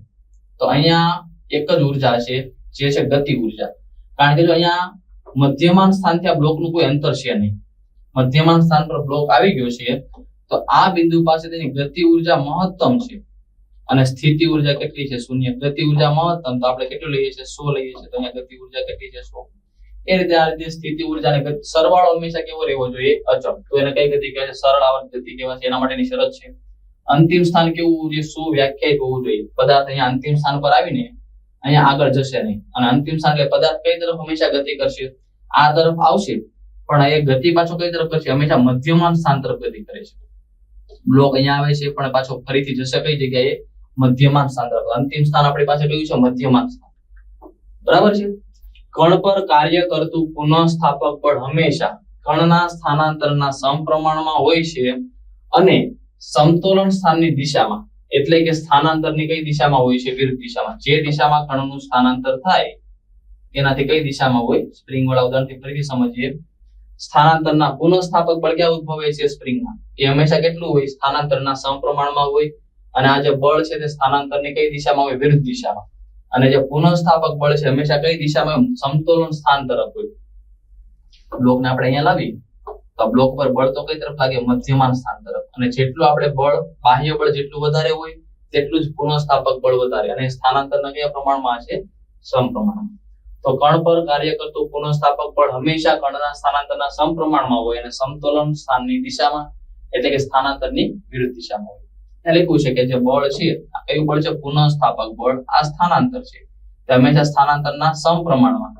તો અહીંયા એક જ ઉર્જા છે જે છે ગતિ ઉર્જા. કારણ કે જો અહીંયા મધ્યમાન સ્થાનથી આ બ્લોકનું કોઈ અંતર છે નહીં. મધ્યમાન સ્થાન પર બ્લોક આવી ગયો છે તો આ બિંદુ પાસે તેની ગતિ ઉર્જા મહત્તમ છે અને સ્થિતિ ઉર્જા કેટલી છે? 0. ગતિ ઉર્જા મહત્તમ, તો આપણે કેટલું લઈએ છીએ? 100 લઈએ છીએ. તો અહીંયા ગતિ ઉર્જા કેટલી છે? 100. એ રીતે આ રીતે સ્થિતિ ઉર્જા અને સરવાળો હંમેશા કેવો રહેવો જોઈએ? અચળ. તો એને કઈ ગતિ કહેવાય છે? સરળ આવર્ત ગતિ કહેવાય છે. એના માટેની શરત છે અંતિમ સ્થાન કેવું હોવું જોઈએ? સુવ્યાખ્યાયિત હોવું જોઈએ. પદાર્થ અહીંયા અંતિમ સ્થાન પર આવીને અહીંયા આગળ જશે નહીં. અને અંતિમ સ્થાન એટલે પદાર્થ કઈ તરફ હંમેશા ગતિ કરશે? આ તરફ આવશે, પણ એ ગતિ પાછો કઈ તરફ કરશે? હંમેશા મધ્યમાન સ્થાન તરફ ગતિ કરે છે. બ્લોક અહીંયા આવે છે પણ પાછો ફરીથી જશે કઈ જગ્યાએ? મધ્યમાન સ્થાન તરફ. અંતિમ સ્થાન આપણી પાસે કયું છે? મધ્યમાન સ્થાન. બરાબર છે. કણ પર કાર્ય કરતું પુનઃસ્થાપક બળ હંમેશા કણના સ્થાનાંતરના સમપ્રમાણમાં હોય છે અને સમતોલન સ્થાનની દિશામાં, એટલે કે સ્થાનાંતરની કઈ દિશામાં હોય છે? વિરુદ્ધ દિશામાં. જે દિશામાં કણનું સ્થાનાંતર થાય એનાથી કઈ દિશામાં હોય? સ્પ્રિંગ વાળા ઉદાહરણથી ફરીથી સમજીએ. સ્થાનાંતરના પુનઃસ્થાપક બળ ક્યાં ઉદ્ભવે છે? સ્પ્રિંગમાં. એ હંમેશા કેટલું હોય? સ્થાનાંતરના સમપ્રમાણમાં હોય. અને આ જે બળ છે તે સ્થાનાંતરની કઈ દિશામાં હોય? વિરુદ્ધ દિશામાં. અને જે પુનઃસ્થાપક બળ છે હંમેશા કઈ દિશામાં? સમતોલન સ્થાન તરફ હોય. બ્લોકને આપણે અહીંયા લાવી તો બ્લોક પર બળ તો કઈ તરફ લાગે? મધ્યમાન સ્થાન તરફ. અને જેટલું આપણે બળ, બાહ્ય બળ જેટલું વધારે હોય તેટલું જ પુનઃસ્થાપક બળ વધારે. અને સ્થાનાંતરના કયા પ્રમાણમાં છે? સમપ્રમાણમાં. તો કણ પર કાર્ય કરતું પુનઃસ્થાપક બળ હંમેશા કણના સ્થાનાંતરના સમપ્રમાણમાં હોય અને સમતોલન સ્થાનની દિશામાં, એટલે કે સ્થાનાંતરની વિરુદ્ધ દિશામાં હોય. લખ્યું છે કે જે બળ છે આ કયું બળ છે? પુનઃસ્થાપક બળ. આ સ્થાનાંતર છે તે હંમેશા સ્થાનાંતરના સમપ્રમાણમાં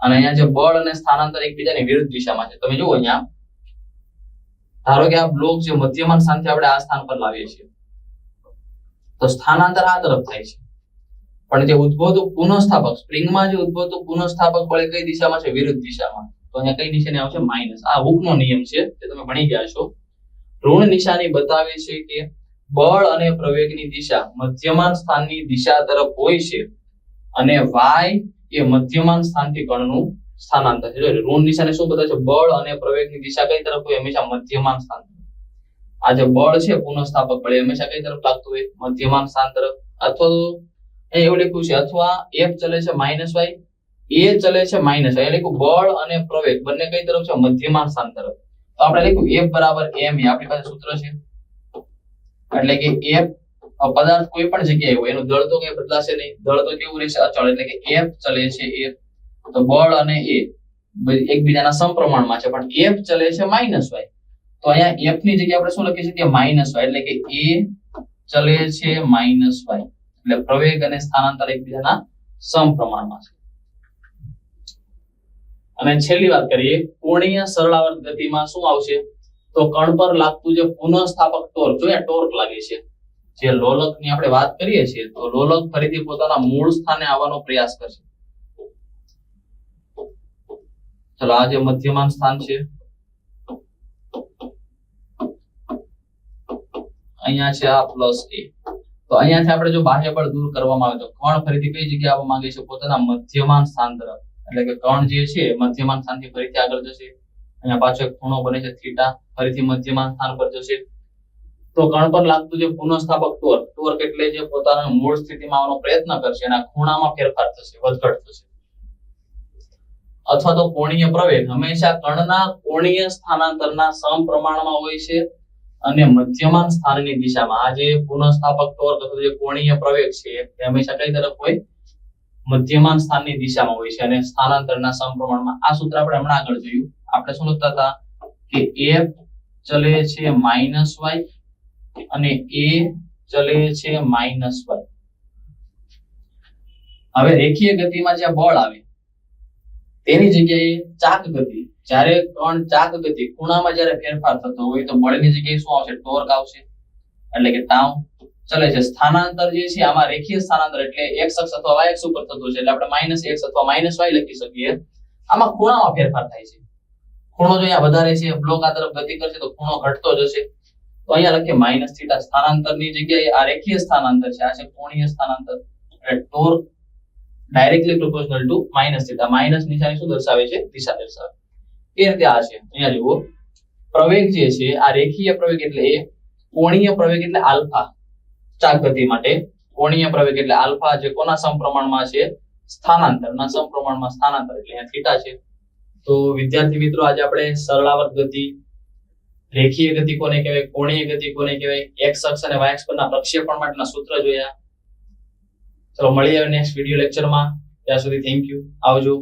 અને અહીંયા જે બળ અને સ્થાનાંતર એકબીજાની વિરુદ્ધ દિશામાં છે. તમે જુઓ અહીંયા ધારો કે આ બ્લોક જે મધ્યમાન સ્થાનથી આપણે આ સ્થાન પર લાવીએ છીએ તો સ્થાનાંતર આ તરફ થાય છે, પણ જે ઉદ્ભવતું પુનઃસ્થાપક સ્પ્રિંગમાં જે ઉદ્ભવતું પુનઃસ્થાપક બળ કઈ દિશામાં છે? વિરુદ્ધ દિશામાં. તો અહીંયા કઈ નિશાની આવશે? માઇનસ. આ હુકનો નિયમ છે જે તમે ભણી ગયા છો. ઋણ નિશાની બતાવે છે કે બળ અને પ્રવેગની દિશા મધ્યમાન સ્થાનની દિશા તરફ હોય છે અને y એ મધ્યમાન સ્થાનથી કણનું સ્થાનાંતર છે. ઋણ નિશાની શું બતાવે છે? બળ અને પ્રવેગની દિશા કઈ તરફ હોય? હંમેશા મધ્યમાન સ્થાન તરફ. આ જે બળ છે પુનઃસ્થાપક બળ હંમેશા કઈ તરફ લાગતું હોય? મધ્યમાન સ્થાન તરફ. અથવા તો એવું લખ્યું છે અથવા f ચલે છે -y, a ચલે છે -y. એટલે લખ્યું બળ અને પ્રવેગ બંને કઈ તરફ છે? મધ્યમાન સ્થાન તરફ. તો આપણે લખ્યું f બરાબર m એ આપણી પાસે સૂત્ર છે. એટલે કે f પદાર્થ કોઈ પણ જગ્યાએ હોય એનું દળ તો કઈ બદલાશે નહીં. દળ તો કેવું રહેશે? અચળ. એટલે કે f ચલે છે f. તો બળ અને a એકબીજાના સમપ્રમાણમાં છે, પણ f ચલે છે -y. તો અહીંયા f ની જગ્યાએ આપણે શું લખી શકીએ? -y. એટલે કે a ચલે છે -y. એટલે પ્રવેગ અને સ્થાનાંતર એકબીજાના સમપ્રમાણમાં છે. અને છેલ્લી વાત કરીએ, કોણીય સરળાવર્ત ગતિમાં શું આવશે? તો કણ પર લાગતું જે પુનઃસ્થાપક ટોર્ક, જો ટોર્ક લાગે છે, જે લોલકની આપણે વાત કરીએ છીએ, તો લોલક ફરીથી પોતાના મૂળ સ્થાને આવવાનો પ્રયાસ કરશે. ચલો આ જે મધ્યમાન સ્થાન છે, અહીંયા છે આ પ્લસ a. તો અહીંયાથી આપણે જો બાહ્ય બળ દૂર કરવામાં આવે તો કણ ફરીથી કઈ જગ્યાએ આવવા માંગે છે? પોતાના મધ્યમાન સ્થાન તરફ. એટલે કે કણ જે છે મધ્યમાન સ્થાનથી ફરીથી આગળ જશે. અહીંયા પાછો એક ખૂણો બને છે થીટા, ફરીથી મધ્યમાન સ્થાન પર જશે. તો કણ પર લાગતું જે પુનઃસ્થાપક ટોર્ક, ટોર્ક એટલે જે પોતાના મૂળ સ્થિતિમાં આવવાનો પ્રયત્ન કરશે અને ખૂણામાં ફેરફાર થશે, વધઘટ થશે. અથવા તો કોણીય પ્રવેગ હંમેશા કણના કોણીય સ્થાનાંતરના સમપ્રમાણમાં હોય છે અને મધ્યમાન સ્થાનની દિશામાં. આ જે પુનઃસ્થાપક ટોર્ક અથવા જે કોણીય પ્રવેગ છે તે હંમેશા કઈ તરફ હોય? મધ્યમાન સ્થાનની દિશામાં હોય છે અને સ્થાનાંતરના સમપ્રમાણમાં. આ સૂત્ર આપણે હમણાં આગળ જોયું. આપણે શું લખતા હતા કે f ચલે છે -y અને a ચલે છે -y. હવે રેખીય ગતિમાં જે બળ આવે તેની જગ્યાએ ચાક ગતિ, જ્યારે કણ ચાક ગતિ ખૂણામાં જ્યારે ફેરફાર થતો હોય તો બળની જગ્યાએ શું આવશે? ટોર્ક આવશે. એટલે કે ટાઉ ચલે છે. સ્થાનાંતર જે છે આમાં રેખીય સ્થાનાંતર એટલે x અક્ષ અથવા y અક્ષ ઉપર થતું છે, એટલે આપણે -x અથવા -y લખી શકીએ. આમાં ખૂણામાં ફેરફાર થાય છે. ખૂણો જો અહીંયા વધારે છે, બ્લોક આ તરફ ગતિ કરશે તો ખૂણો ઘટતો જશે. તો અહીંયા લખીએ -θ. સ્થાનાંતરની જગ્યાએ આ રેખીય સ્થાનાંતર છે, આ છે કોણીય સ્થાનાંતર. એટલે torque directly proportional to -θ. Minus નિશાની શું દર્શાવે છે? દિશા દર્શાવે. એ રીતે આ છે. અહીંયા જુઓ, પ્રવેગ જે છે આ રેખીય પ્રવેગ એટલે a, કોણીય પ્રવેગ એટલે આલ્ફા. ચાક ગતિ માટે કોણીય પ્રવેગ એટલે આલ્ફા, જે કોના સમપ્રમાણમાં છે? સ્થાનાંતરના સમપ્રમાણમાં. સ્થાનાંતર એટલે અહીંયા થીટા છે. તો વિદ્યાર્થી મિત્રો, આજે આપણે સરળાવર્ત ગતિ, રેખીય ગતિ કોને કહેવાય, કોણીય ગતિ કોને કહેવાય, x અક્ષ અને y અક્ષ પરના પ્રક્ષેપણ માટેના સૂત્ર જોયા. ચલો મળીએ નેક્સ્ટ વિડિયો લેક્ચરમાં. ત્યાં સુધી થેન્ક યુ. આવજો.